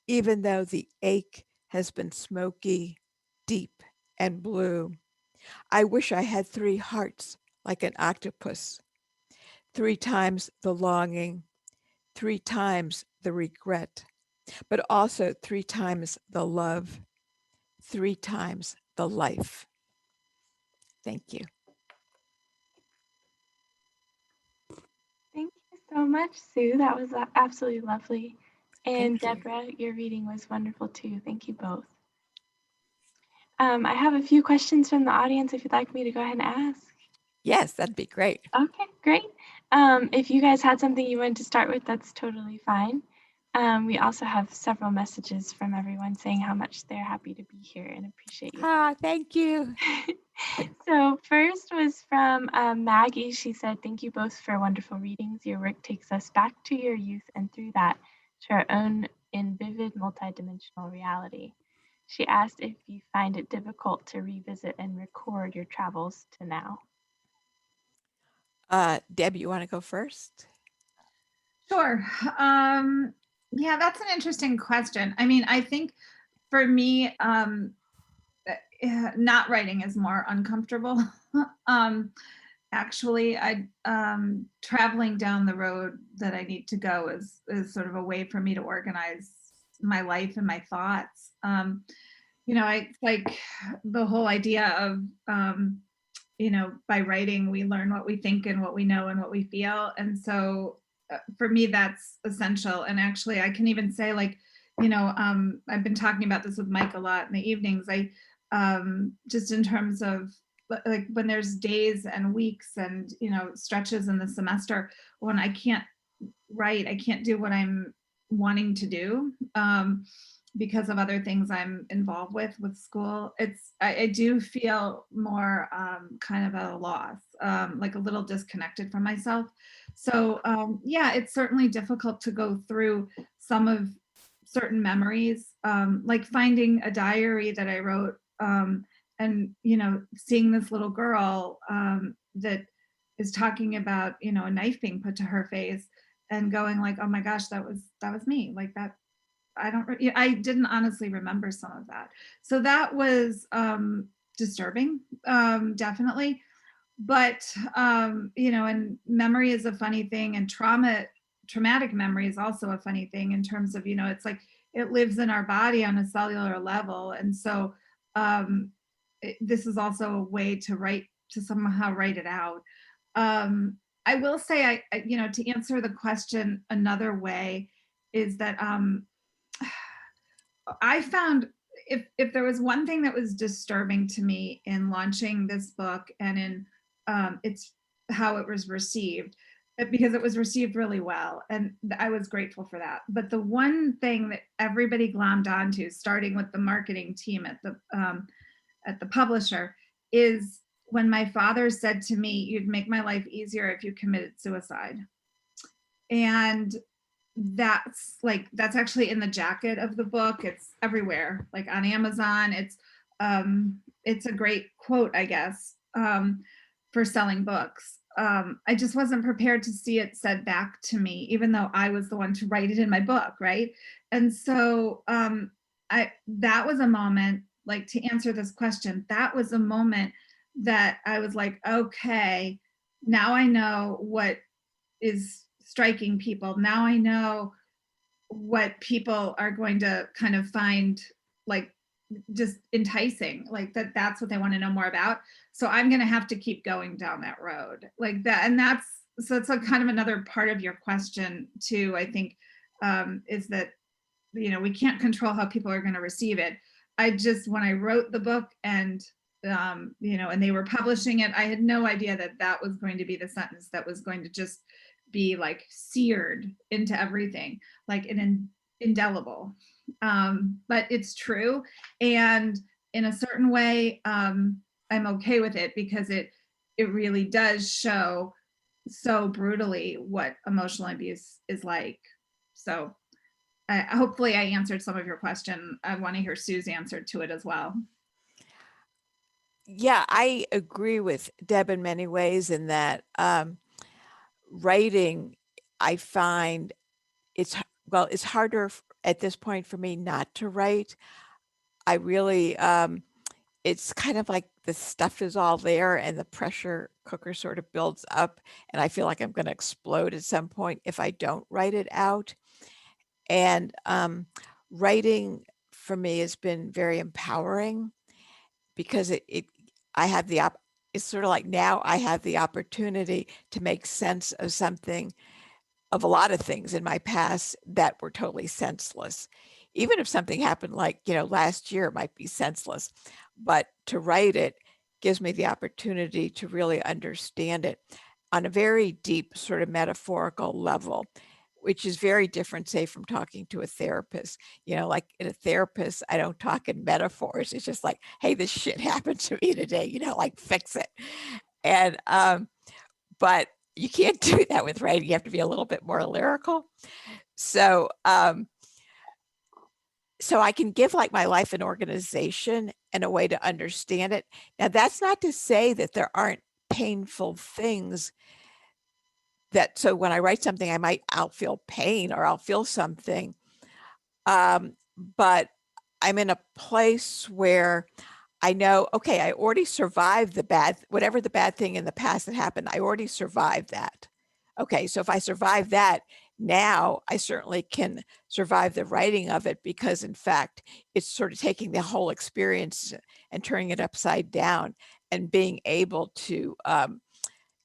even though the ache has been smoky, deep, and blue, I wish I had 3 hearts like an octopus, 3 times the longing, 3 times the regret, but also 3 times the love, 3 times the life. Thank you. Thank you so much, Sue. That was absolutely lovely. And Thank you. Deborah, your reading was wonderful too. Thank you both. I have a few questions from the audience if you'd like me to go ahead and ask. Yes, that'd be great. Okay, great. If you guys had something you wanted to start with, that's totally fine. We also have several messages from everyone saying how much they're happy to be here and appreciate you. Thank you. So first was from Maggie. She said, "Thank you both for wonderful readings. Your work takes us back to your youth and through that to our own in vivid multidimensional reality." She asked if you find it difficult to revisit and record your travels to now. Deb, you want to go first? Sure. Yeah, that's an interesting question. I mean, I think for me, not writing is more uncomfortable. Actually, traveling down the road that I need to go is sort of a way for me to organize my life and my thoughts. I like the whole idea of by writing we learn what we think and what we know and what we feel, and so for me that's essential. And actually I can even say, like, I've been talking about this with Mike a lot in the evenings. I just in terms of like when there's days and weeks and stretches in the semester when I can't write, I can't do what I'm wanting to do because of other things I'm involved with school. I do feel more kind of at a loss, like a little disconnected from myself. So yeah, it's certainly difficult to go through some of certain memories, like finding a diary that I wrote, and seeing this little girl that is talking about a knife being put to her face and going like, oh my gosh, that was me, like that. I didn't honestly remember some of that. So that was disturbing, definitely. But and memory is a funny thing, and traumatic memory is also a funny thing in terms of, it's like it lives in our body on a cellular level. And so this is also a way to somehow write it out. I will say, to answer the question another way is that I found if there was one thing that was disturbing to me in launching this book and in it's how it was received, because it was received really well, and I was grateful for that. But the one thing that everybody glommed onto, starting with the marketing team at the publisher, is when my father said to me, "You'd make my life easier if you committed suicide." And that's actually in the jacket of the book. It's everywhere, like on Amazon. It's a great quote, I guess, for selling books. I just wasn't prepared to see it said back to me, even though I was the one to write it in my book, right? And so that was a moment, like, to answer this question, that was a moment that I was like, okay, now I know what is striking people. Now I know what people are going to kind of find like just enticing, like that's what they want to know more about. So I'm going to have to keep going down that road like that. And so it's a kind of another part of your question too, I think, is that, we can't control how people are going to receive it. When I wrote the book and and they were publishing it. I had no idea that that was going to be the sentence that was going to just be like seared into everything, like an indelible. But it's true. And in a certain way, I'm okay with it because it really does show so brutally what emotional abuse is like. So hopefully I answered some of your question. I want to hear Sue's answer to it as well. Yeah, I agree with Deb in many ways in that writing, I find it's harder at this point for me not to write. I really, it's kind of like the stuff is all there and the pressure cooker sort of builds up, and I feel like I'm going to explode at some point if I don't write it out. And writing for me has been very empowering because I have it's sort of like now I have the opportunity to make sense of something, of a lot of things in my past that were totally senseless. Even if something happened like, last year, it might be senseless, but to write it gives me the opportunity to really understand it on a very deep sort of metaphorical level, which is very different, say, from talking to a therapist. Like in a therapist, I don't talk in metaphors. It's just like, hey, this shit happened to me today, like fix it. And, but you can't do that with writing. You have to be a little bit more lyrical. So, so I can give like my life an organization and a way to understand it. Now, that's not to say that there aren't painful things so when I write something, I'll feel pain or I'll feel something. But I'm in a place where I know, okay, I already survived whatever the bad thing in the past that happened, I already survived that. Okay, so if I survive that, now I certainly can survive the writing of it because in fact, it's sort of taking the whole experience and turning it upside down and being able to kind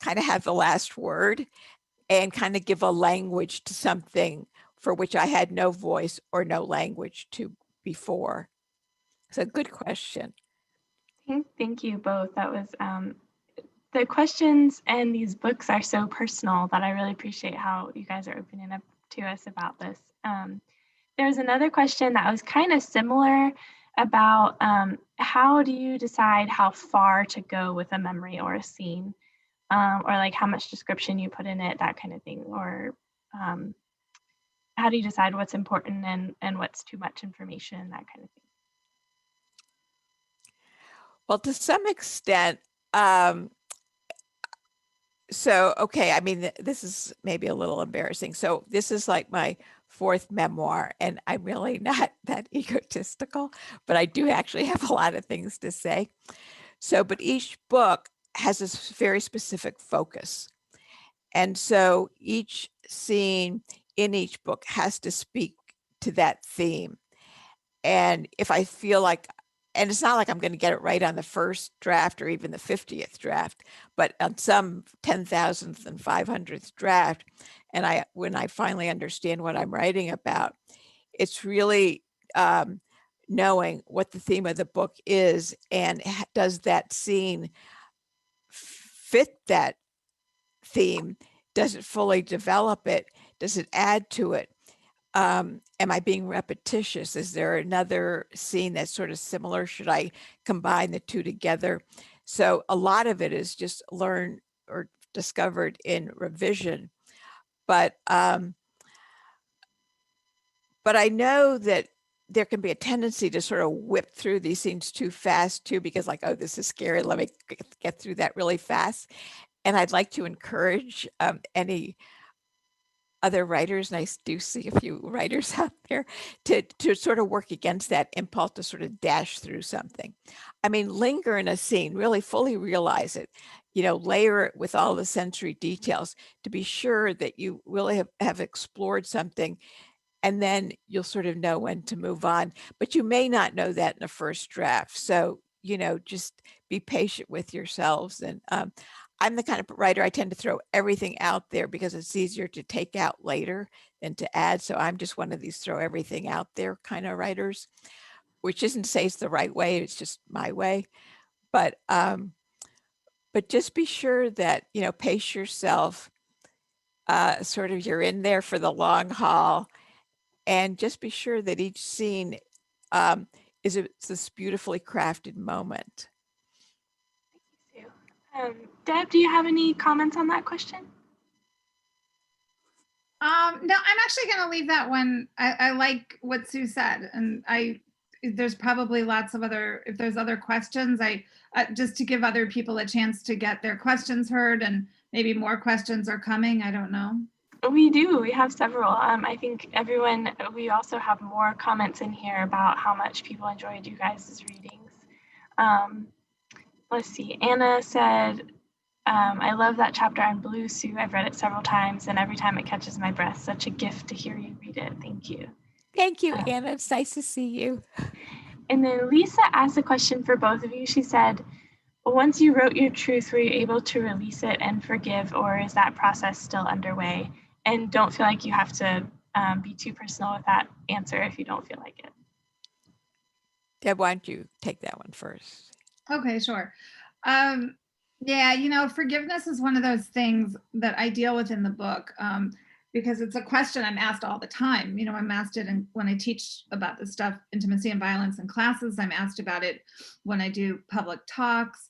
of have the last word and kind of give a language to something for which I had no voice or no language to before. So good question. Thank you both. That was the questions and these books are so personal that I really appreciate how you guys are opening up to us about this. There was another question that was kind of similar about how do you decide how far to go with a memory or a scene, or like how much description you put in it, that kind of thing, or how do you decide what's important and what's too much information, that kind of thing? Well, to some extent, so, okay, I mean, this is maybe a little embarrassing. So this is like my fourth memoir, and I'm really not that egotistical, but I do actually have a lot of things to say. So, but each book has a very specific focus. And so each scene in each book has to speak to that theme. And if I feel like, and it's not like I'm going to get it right on the first draft or even the 50th draft, but on some 10,000th and 500th draft, and when I finally understand what I'm writing about, it's really knowing what the theme of the book is and does that scene fit that theme? Does it fully develop it? Does it add to it? Am I being repetitious? Is there another scene that's sort of similar? Should I combine the two together? So a lot of it is just learned or discovered in revision. But I know that there can be a tendency to sort of whip through these scenes too fast too, because like, oh, this is scary. Let me get through that really fast. And I'd like to encourage any other writers, and I do see a few writers out there, to sort of work against that impulse to sort of dash through something. I mean, linger in a scene, really fully realize it, layer it with all the sensory details to be sure that you really have explored something, and then you'll sort of know when to move on. But you may not know that in the first draft. So, just be patient with yourselves. And I'm the kind of writer, I tend to throw everything out there because it's easier to take out later than to add. So I'm just one of these throw everything out there kind of writers, which isn't to say it's the right way, it's just my way. but just be sure that, pace yourself, sort of you're in there for the long haul, and just be sure that each scene is this beautifully crafted moment. Thank you, Sue. Deb, do you have any comments on that question? No, I'm actually going to leave that one. I like what Sue said, and there's probably lots of if there's other questions, just to give other people a chance to get their questions heard, and maybe more questions are coming. I don't know. We do. We have several. I think we also have more comments in here about how much people enjoyed you guys' readings. Let's see. Anna said, I love that chapter on blue, Sue. I've read it several times, and every time it catches my breath. Such a gift to hear you read it. Thank you. Thank you, Anna. It's nice to see you. And then Lisa asked a question for both of you. She said, once you wrote your truth, were you able to release it and forgive, or is that process still underway? And don't feel like you have to be too personal with that answer if you don't feel like it. Deb, why don't you take that one first? Okay, sure. Yeah, forgiveness is one of those things that I deal with in the book, because it's a question I'm asked all the time. I'm asked it when I teach about this stuff, intimacy and violence in classes. I'm asked about it when I do public talks.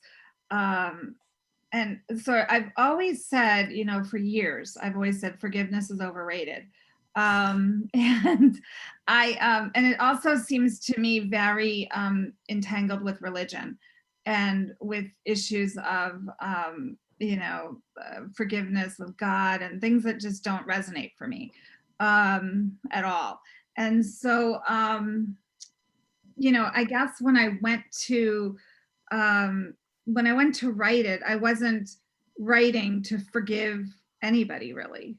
And so I've always said, for years, I've always said forgiveness is overrated. And it also seems to me very entangled with religion and with issues of, forgiveness with God and things that just don't resonate for me at all. And so, I guess when I went to write it, I wasn't writing to forgive anybody really.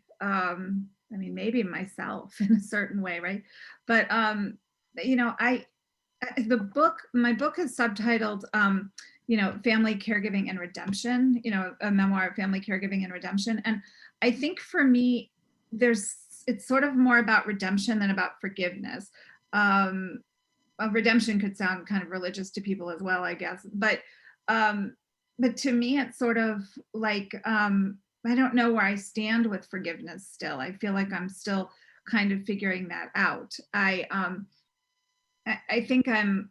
Maybe myself in a certain way, right? But my book is subtitled, Family Caregiving and Redemption, a memoir of family caregiving and redemption. And I think for me, it's sort of more about redemption than about forgiveness. Redemption could sound kind of religious to people as well, I guess. But to me, it's sort of like, I don't know where I stand with forgiveness still. I feel like I'm still kind of figuring that out. I think I'm,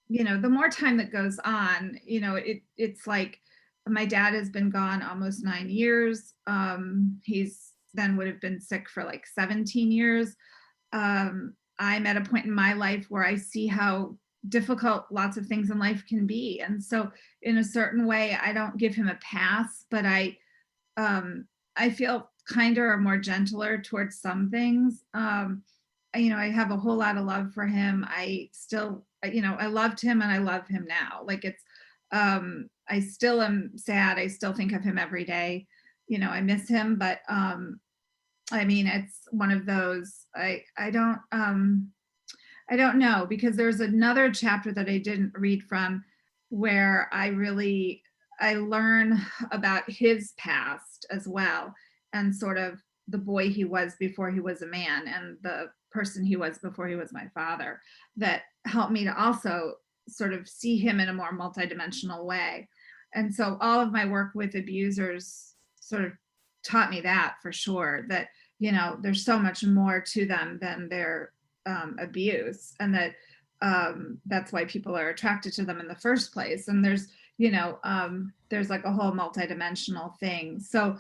the more time that goes on, it's like my dad has been gone almost 9 years. He's then would have been sick for like 17 years. I'm at a point in my life where I see how difficult lots of things in life can be. And so in a certain way, I don't give him a pass, but I feel kinder or more gentler towards some things. I have a whole lot of love for him. I still, I loved him and I love him now. Like I still am sad. I still think of him every day. I miss him, but it's one of those, I don't know, because there's another chapter that I didn't read from where I learn about his past as well, and sort of the boy he was before he was a man and the person he was before he was my father, that helped me to also sort of see him in a more multidimensional way. And so all of my work with abusers sort of taught me that, for sure, that, there's so much more to them than their abuse, and that that's why people are attracted to them in the first place. And there's like a whole multidimensional thing. So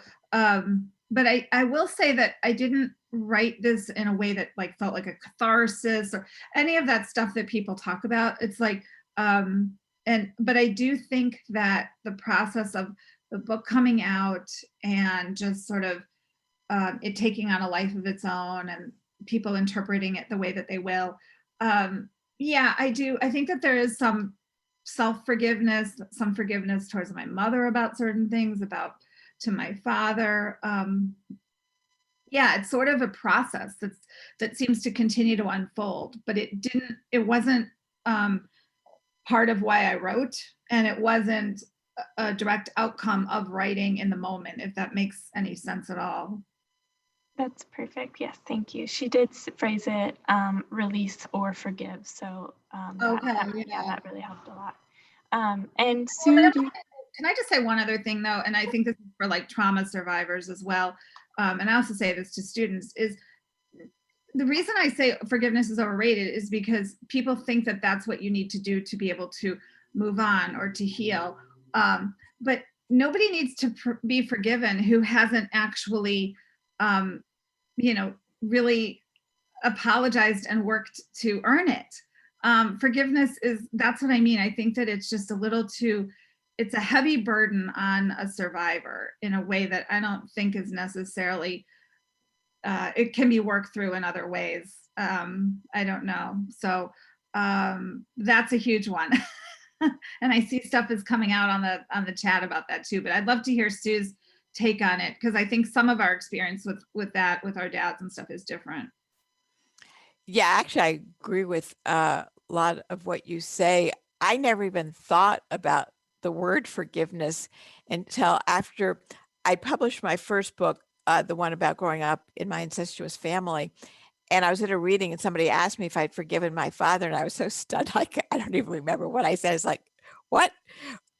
but I will say that I didn't write this in a way that like felt like a catharsis or any of that stuff that people talk about. It's like but I do think that the process of the book coming out and just sort of it taking on a life of its own and people interpreting it the way that they will. Yeah, I do. I think that there is some self-forgiveness, some forgiveness towards my mother about certain things, to my father. Yeah, it's sort of a process that seems to continue to unfold, but it wasn't part of why I wrote, and it wasn't a direct outcome of writing in the moment, if that makes any sense at all. That's perfect. Yes, thank you. She did phrase it release or forgive. So that really helped a lot. And Sue, Can I just say one other thing though? And I think this is for like trauma survivors as well. And I also say this to students is the reason I say forgiveness is overrated is because people think that that's what you need to do to be able to move on or to heal. But nobody needs to be forgiven who hasn't actually, really apologized and worked to earn it. Forgiveness that's what I mean. I think that it's just a little too, it's a heavy burden on a survivor in a way that I don't think is necessarily, it can be worked through in other ways. I don't know. So that's a huge one. And I see stuff is coming out on the chat about that too, but I'd love to hear Sue's take on it, because I think some of our experience with that, with our dads and stuff is different. Yeah, actually, I agree with a lot of what you say. I never even thought about the word forgiveness until after I published my first book, the one about growing up in my incestuous family. And I was at a reading and somebody asked me if I'd forgiven my father. And I was so stunned, like, I don't even remember what I said. It's like, what?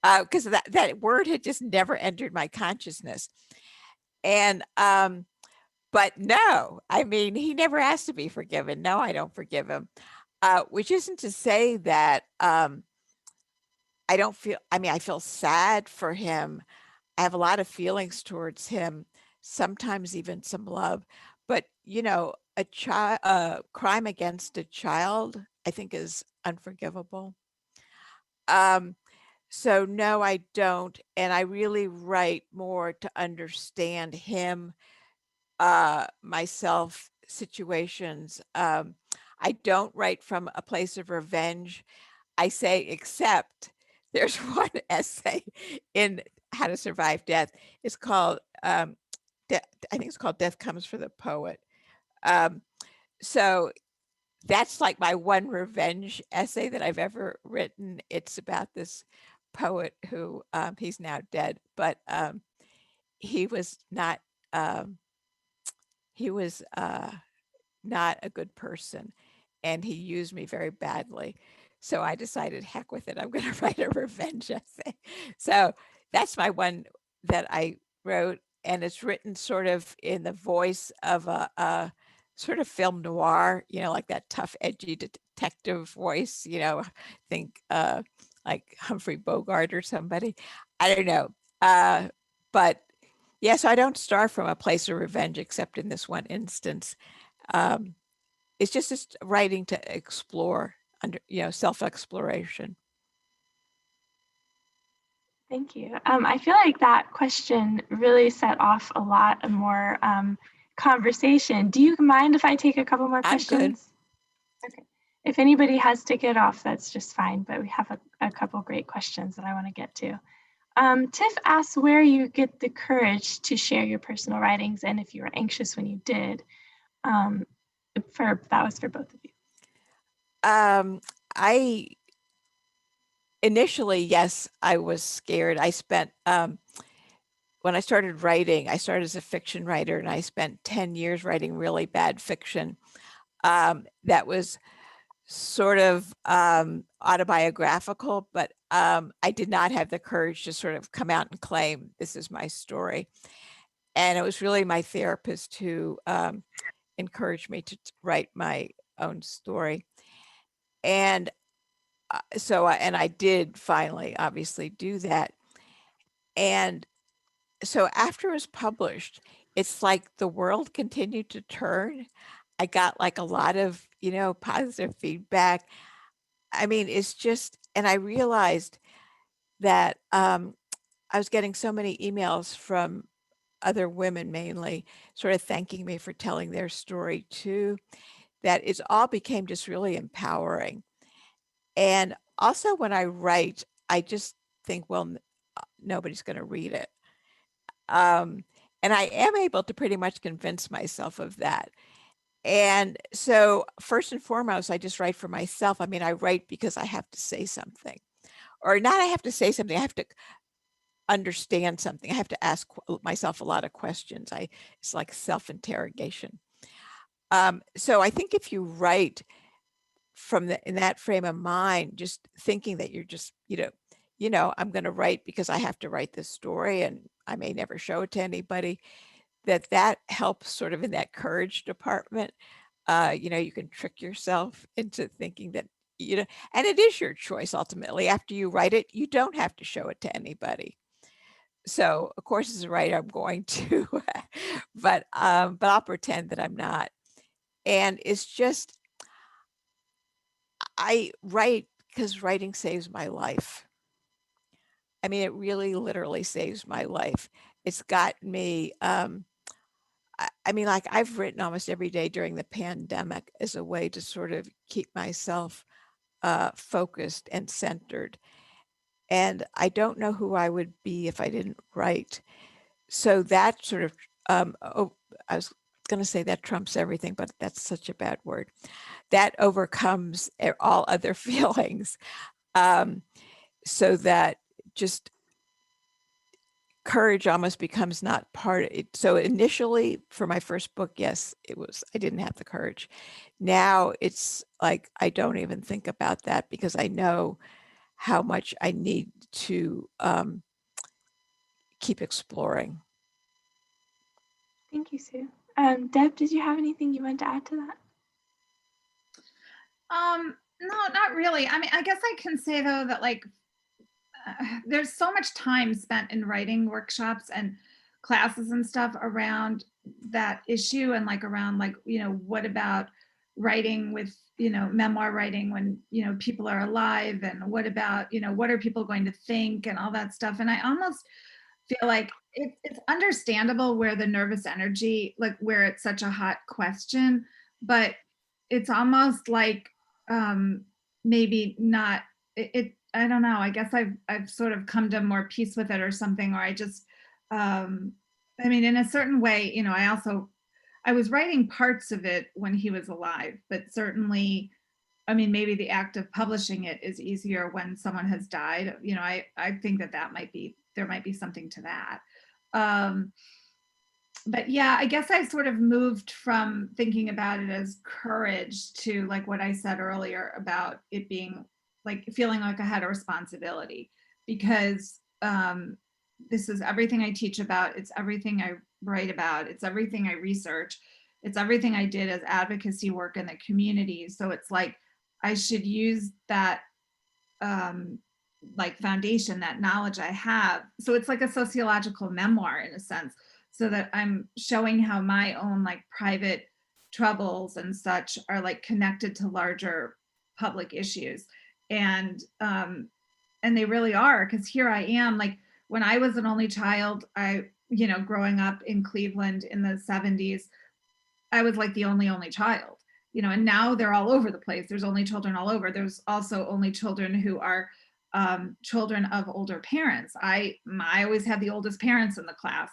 Because that word had just never entered my consciousness. And but no, I mean, he never asked to be forgiven. No, I don't forgive him. Which isn't to say that I don't feel, I mean, I feel sad for him. I have a lot of feelings towards him, sometimes even some love. But, a crime against a child, I think is unforgivable. So no, I don't. And I really write more to understand him, myself, situations. I don't write from a place of revenge. I say, except there's one essay in How to Survive Death. It's called, I think it's called Death Comes for the Poet. So that's like my one revenge essay that I've ever written. It's about this poet who, he's now dead, but he was not, he was not a good person, and he used me very badly. So I decided, heck with it, I'm going to write a revenge essay. So that's my one that I wrote, and it's written sort of in the voice of a sort of film noir, like that tough, edgy detective voice, think like Humphrey Bogart or somebody. I don't know. But yeah, so I don't start from a place of revenge, except in this one instance. It's just writing to explore under, self-exploration. thank you. I feel like that question really set off a lot more conversation. Do you mind if I take a couple more I'm good. questions? Okay. If anybody has to get off, that's just fine, but we have a couple great questions that I want to get to. Tiff asks where you get the courage to share your personal writings and if you were anxious when you did. That was for both of you. I initially, yes, I was scared. I spent, when I started writing, I started as a fiction writer, and I spent 10 years writing really bad fiction. That was sort of autobiographical, but I did not have the courage to sort of come out and claim this is my story. And it was really my therapist who encouraged me to write my own story. And and I did finally, obviously, do that. And so after it was published, it's like the world continued to turn. I got like a lot of, positive feedback. I mean, it's just, and I realized that I was getting so many emails from other women mainly, sort of thanking me for telling their story too, that it all became just really empowering. And also when I write, I just think, well, nobody's going to read it. And I am able to pretty much convince myself of that. And so first and foremost, I just write for myself. I mean, I write because I have to say something, or not I have to say something, I have to understand something. I have to ask myself a lot of questions. It's like self-interrogation. So I think if you write in that frame of mind, just thinking that you're just, I'm going to write because I have to write this story and I may never show it to anybody, that helps sort of in that courage department. You can trick yourself into thinking that, and it is your choice ultimately. After you write it, you don't have to show it to anybody. So of course, as a writer, I'm going to, but I'll pretend that I'm not. And it's just, I write because writing saves my life. I mean, it really literally saves my life. It's got me, I mean, like I've written almost every day during the pandemic as a way to sort of keep myself focused and centered. And I don't know who I would be if I didn't write. So that sort of, I was going to say that trumps everything, but that's such a bad word. That overcomes all other feelings. So that just courage almost becomes not part of it. So initially for my first book, yes, I didn't have the courage. Now it's like, I don't even think about that because I know how much I need to keep exploring. Thank you, Sue. Deb, did you have anything you wanted to add to that? No, not really. I mean, I guess I can say though that like there's so much time spent in writing workshops and classes and stuff around that issue, and like around like, what about writing with, memoir writing when, people are alive, and what about, what are people going to think and all that stuff. And I almost feel like it's understandable where the nervous energy, like where it's such a hot question, but it's almost like maybe not I don't know. I guess I've sort of come to more peace with it or something, or I just I mean, in a certain way, I was writing parts of it when he was alive, but certainly, I mean, maybe the act of publishing it is easier when someone has died. I think that there might be something to that. But yeah, I guess I sort of moved from thinking about it as courage to like what I said earlier about it being like feeling like I had a responsibility, because this is everything I teach about. It's everything I write about. It's everything I research. It's everything I did as advocacy work in the community. So it's like I should use that like foundation, that knowledge I have. So it's like a sociological memoir in a sense, so that I'm showing how my own like private troubles and such are like connected to larger public issues. And they really are, because here I am, like when I was an only child, growing up in Cleveland in the 70s, I was like the only child, and now they're all over the place. There's only children all over. There's also only children who are children of older parents. I always had the oldest parents in the class,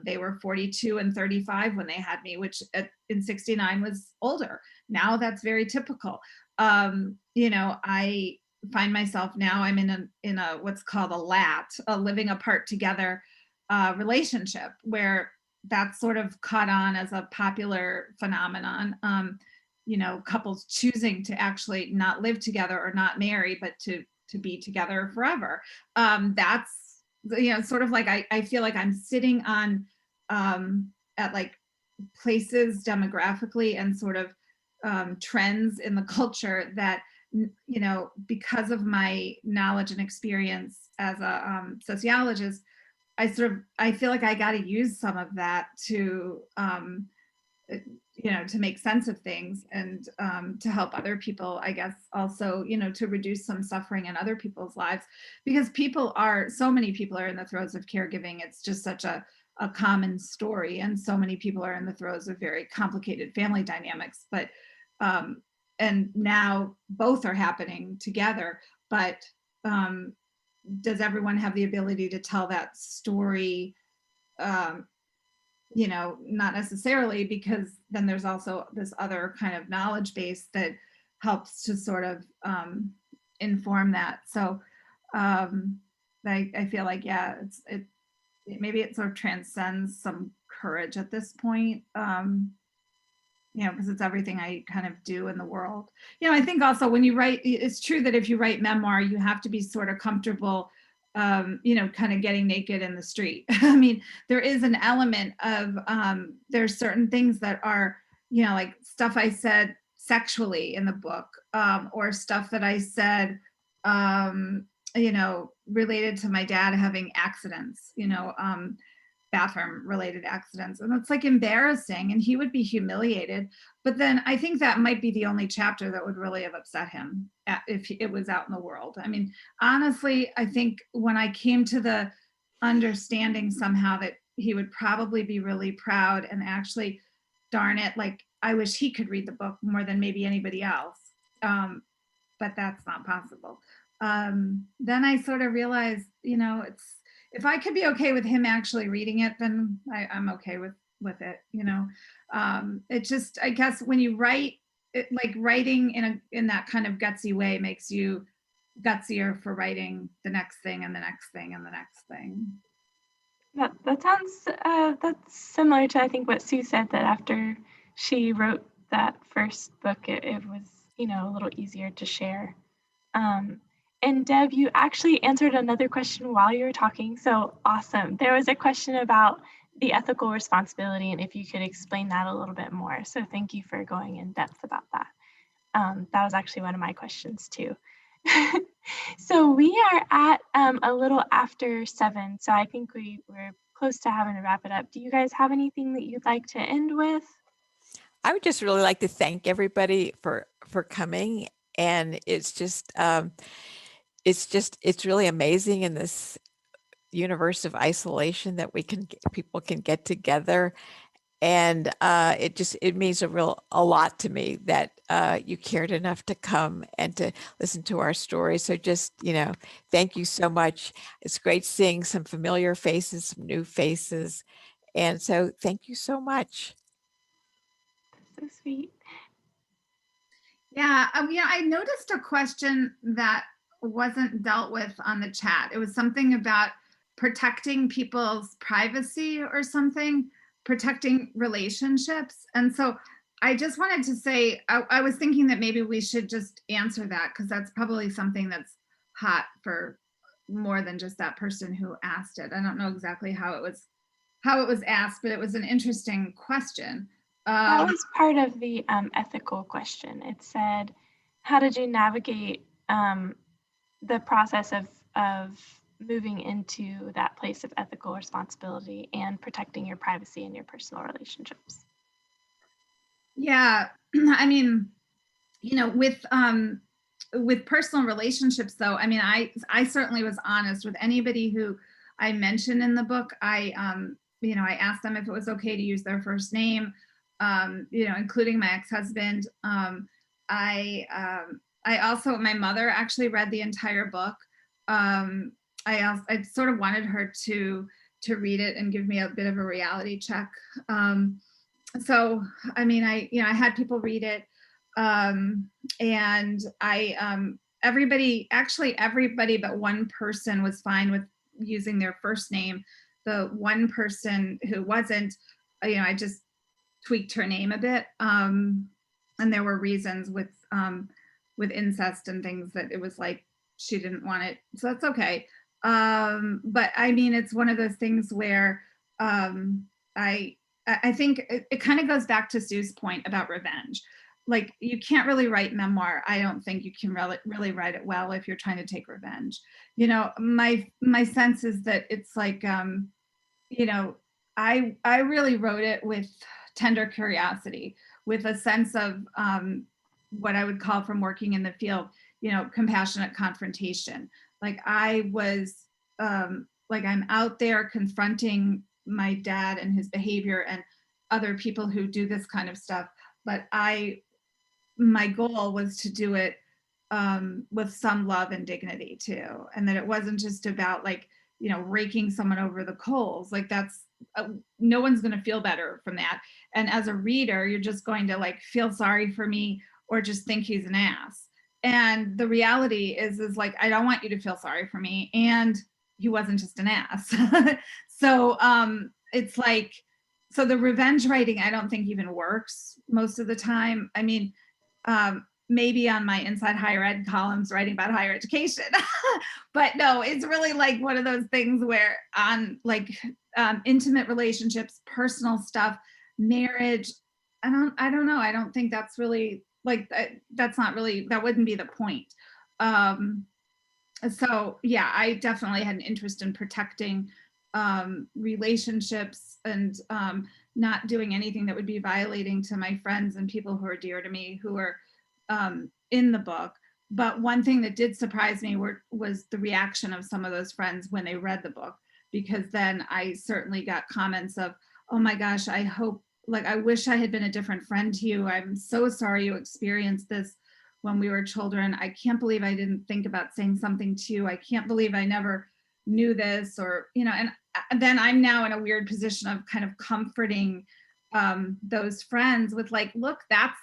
they were 42 and 35 when they had me, which in 69 was older. Now that's very typical. I find myself now, I'm in a what's called a LAT, a living apart together relationship, where that's sort of caught on as a popular phenomenon. Couples choosing to actually not live together or not marry, but to be together forever. That's sort of like I feel like I'm sitting on at like places demographically and sort of trends in the culture that because of my knowledge and experience as a sociologist, I feel like I got to use some of that to to make sense of things, and to help other people, I guess, also, to reduce some suffering in other people's lives, because so many people are in the throes of caregiving. It's just such a common story, and so many people are in the throes of very complicated family dynamics, but and now both are happening together. But does everyone have the ability to tell that story? Not necessarily, because then there's also this other kind of knowledge base that helps to sort of inform that. So I feel like, yeah, maybe it sort of transcends some courage at this point. you know, because it's everything I kind of do in the world. You know, I think also when you write, it's true that if you write memoir, you have to be sort of comfortable, you know, kind of getting naked in the street. I mean, there is an element of, there's certain things that are, you know, like stuff I said sexually in the book, or stuff that I said, you know, related to my dad having accidents, you know, bathroom related accidents, and it's like embarrassing, and he would be humiliated. But then I think that might be the only chapter that would really have upset him if it was out in the world. I mean, honestly, I think when I came to the understanding somehow that he would probably be really proud, and actually, darn it, like I wish he could read the book more than maybe anybody else, but that's not possible. Then I sort of realized, you know, it's, if I could be okay with him actually reading it, then I'm okay with it, you know. It just, I guess when you write, it, like writing in that kind of gutsy way makes you gutsier for writing the next thing and the next thing and the next thing. That sounds that's similar to, I think, what Sue said, that after she wrote that first book, it was, you know, a little easier to share. And Deb, you actually answered another question while you were talking, so awesome. There was a question about the ethical responsibility and if you could explain that a little bit more. So thank you for going in depth about that. That was actually one of my questions too. So we are at a little after 7, so I think we're close to having to wrap it up. Do you guys have anything that you'd like to end with? I would just really like to thank everybody for coming, and it's really amazing in this universe of isolation that people can get together, and it means a lot to me that you cared enough to come and to listen to our stories. So just, you know, thank you so much. It's great seeing some familiar faces, some new faces, and so thank you so much. So sweet. Yeah, yeah, I noticed a question that wasn't dealt with on the chat. It was something about protecting people's privacy or something, protecting relationships. And so I just wanted to say, I was thinking that maybe we should just answer that, because that's probably something that's hot for more than just that person who asked it. I don't know exactly how it was asked, but it was an interesting question. That was part of the ethical question. It said, how did you navigate the process of moving into that place of ethical responsibility and protecting your privacy and your personal relationships? Yeah, I mean, you know, with personal relationships though, I mean, I certainly was honest with anybody who I mentioned in the book. You know, I asked them if it was okay to use their first name, you know, including my ex-husband. I also, my mother actually read the entire book. I sort of wanted her to read it and give me a bit of a reality check. So, I mean, I had people read it, and everybody but one person was fine with using their first name. The one person who wasn't, you know, I just tweaked her name a bit, and there were reasons with incest and things that it was like she didn't want it, so that's okay. But I mean, it's one of those things where I think it kind of goes back to Sue's point about revenge. Like, you can't really write memoir. I don't think you can really write it well if you're trying to take revenge. You know, my sense is that it's like, you know, I really wrote it with tender curiosity, with a sense of what I would call, from working in the field, you know, compassionate confrontation. Like, I was like, I'm out there confronting my dad and his behavior and other people who do this kind of stuff, but my goal was to do it with some love and dignity too, and that it wasn't just about, like, you know, raking someone over the coals. Like, that's no one's going to feel better from that, and as a reader you're just going to, like, feel sorry for me or just think he's an ass. And the reality is like, I don't want you to feel sorry for me, and he wasn't just an ass. So it's like, so the revenge writing, I don't think even works most of the time. I mean, maybe on my Inside Higher Ed columns writing about higher education, but no, it's really like one of those things where on like intimate relationships, personal stuff, marriage, I don't know. I don't think that's really like, that's not really, that wouldn't be the point. So yeah, I definitely had an interest in protecting relationships and not doing anything that would be violating to my friends and people who are dear to me who are in the book. But one thing that did surprise me was the reaction of some of those friends when they read the book, because then I certainly got comments of, oh my gosh, I hope, like, I wish I had been a different friend to you. I'm so sorry you experienced this when we were children. I can't believe I didn't think about saying something to you. I can't believe I never knew this, or, you know, and then I'm now in a weird position of kind of comforting those friends with like, look, that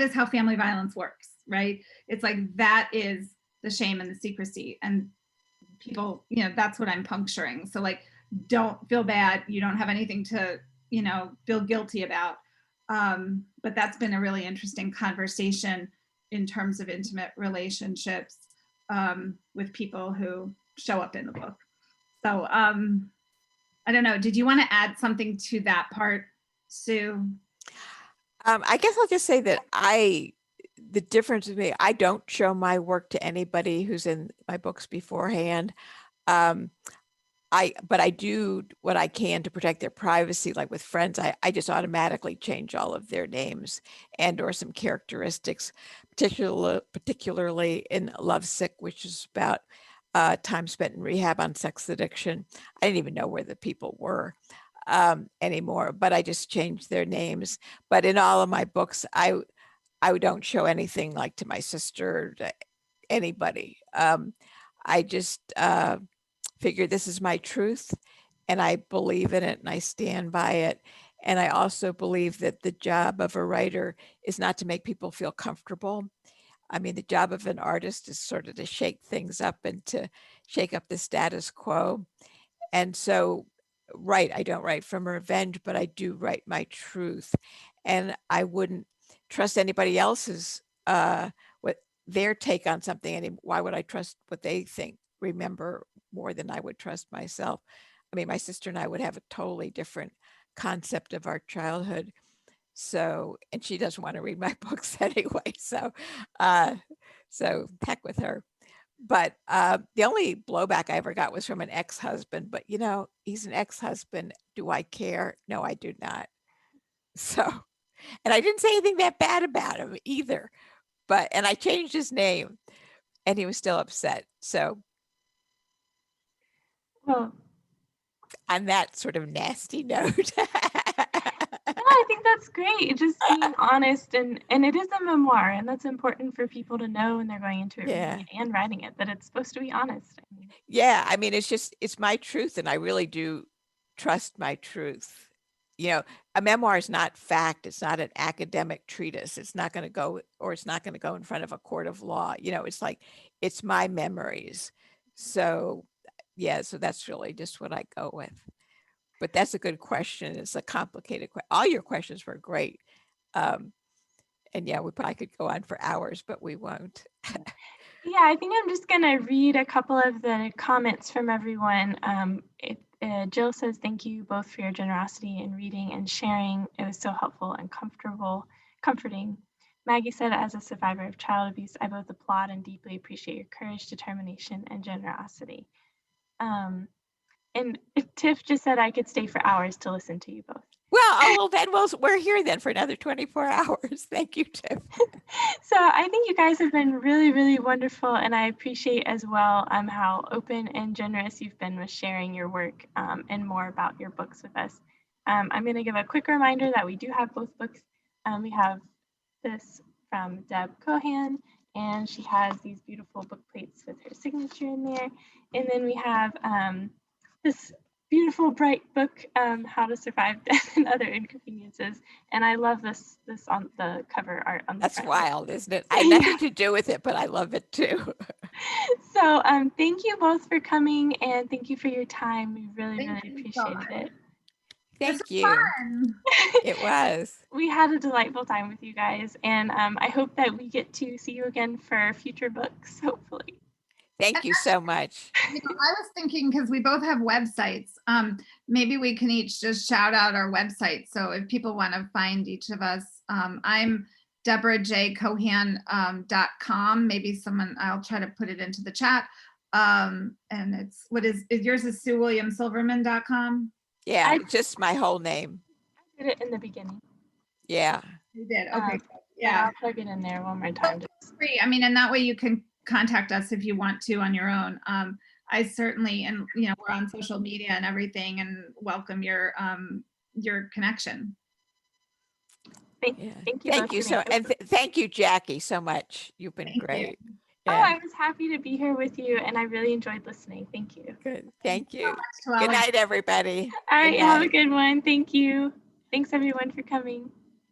is how family violence works, right? It's like, that is the shame and the secrecy, and people, you know, that's what I'm puncturing. So like, don't feel bad. You don't have anything to, you know, feel guilty about. But that's been a really interesting conversation in terms of intimate relationships with people who show up in the book. So I don't know, did you want to add something to that part, Sue? I guess I'll just say that the difference with me, I don't show my work to anybody who's in my books beforehand. But I do what I can to protect their privacy. Like with friends, I just automatically change all of their names and or some characteristics, particularly in Lovesick, which is about time spent in rehab on sex addiction. I didn't even know where the people were anymore, but I just changed their names. But in all of my books, I don't show anything like to my sister, to anybody. I just figure this is my truth and I believe in it and I stand by it. And I also believe that the job of a writer is not to make people feel comfortable. I mean, the job of an artist is sort of to shake things up and to shake up the status quo. And so, right, I don't write from revenge, but I do write my truth. And I wouldn't trust anybody else's what their take on something. And why would I trust what they think, remember, more than I would trust myself? I mean, my sister and I would have a totally different concept of our childhood. So, and she doesn't want to read my books anyway. So heck with her. But the only blowback I ever got was from an ex-husband. But you know, he's an ex-husband. Do I care? No, I do not. So, and I didn't say anything that bad about him either. And I changed his name, and he was still upset. So, Well, on that sort of nasty note. I think that's great. Just being honest, and it is a memoir, and that's important for people to know when they're going into it, Yeah. reading it and writing it, that it's supposed to be honest. Yeah, I mean, it's my truth, and I really do trust my truth. You know, a memoir is not fact. It's not an academic treatise. It's not going to go, or it's not going to go in front of a court of law. You know, it's like, it's my memories. So yeah, so that's really just what I go with. But that's a good question. It's a complicated question. All your questions were great. And yeah, we probably could go on for hours, but we won't. Yeah, I think I'm just going to read a couple of the comments from everyone. Jill says, thank you both for your generosity in reading and sharing. It was so helpful and comforting. Maggie said, as a survivor of child abuse, I both applaud and deeply appreciate your courage, determination, and generosity. And Tiff just said I could stay for hours to listen to you both. Well, then we're here then for another 24 hours. Thank you, Tiff. So I think you guys have been really, really wonderful, and I appreciate as well how open and generous you've been with sharing your work and more about your books with us. I'm going to give a quick reminder that we do have both books. We have this from Deb Cohan, and she has these beautiful book plates with her signature in there. And then we have this beautiful bright book, How to Survive Death and Other Inconveniences. And I love this on the cover art on the That's front. wild, isn't it? I had nothing to do with it, but I love it too. So thank you both for coming, and thank you for your time. We really, really appreciated it. Thank you. Fun. It was. We had a delightful time with you guys, and I hope that we get to see you again for future books, hopefully. Thank you so much. You know, I was thinking, because we both have websites, maybe we can each just shout out our website. So if people want to find each of us, I'm DeborahJCohan.com. Maybe someone, I'll try to put it into the chat. And it's, yours is SueWilliamSilverman.com? Yeah, just my whole name. I did it in the beginning. Yeah. You did, okay. Yeah, I'll plug it in there one more time. Free. I mean, and that way you can contact us if you want to on your own. I certainly, and you know, we're on social media and everything, and welcome your connection. Thank you. Thank you so, and thank you, Jackie, so much. You've been great. Oh, I was happy to be here with you, and I really enjoyed listening. Thank you. Good. Thank you. Good night, everybody. All right, have a good one. Thank you. Thanks everyone for coming.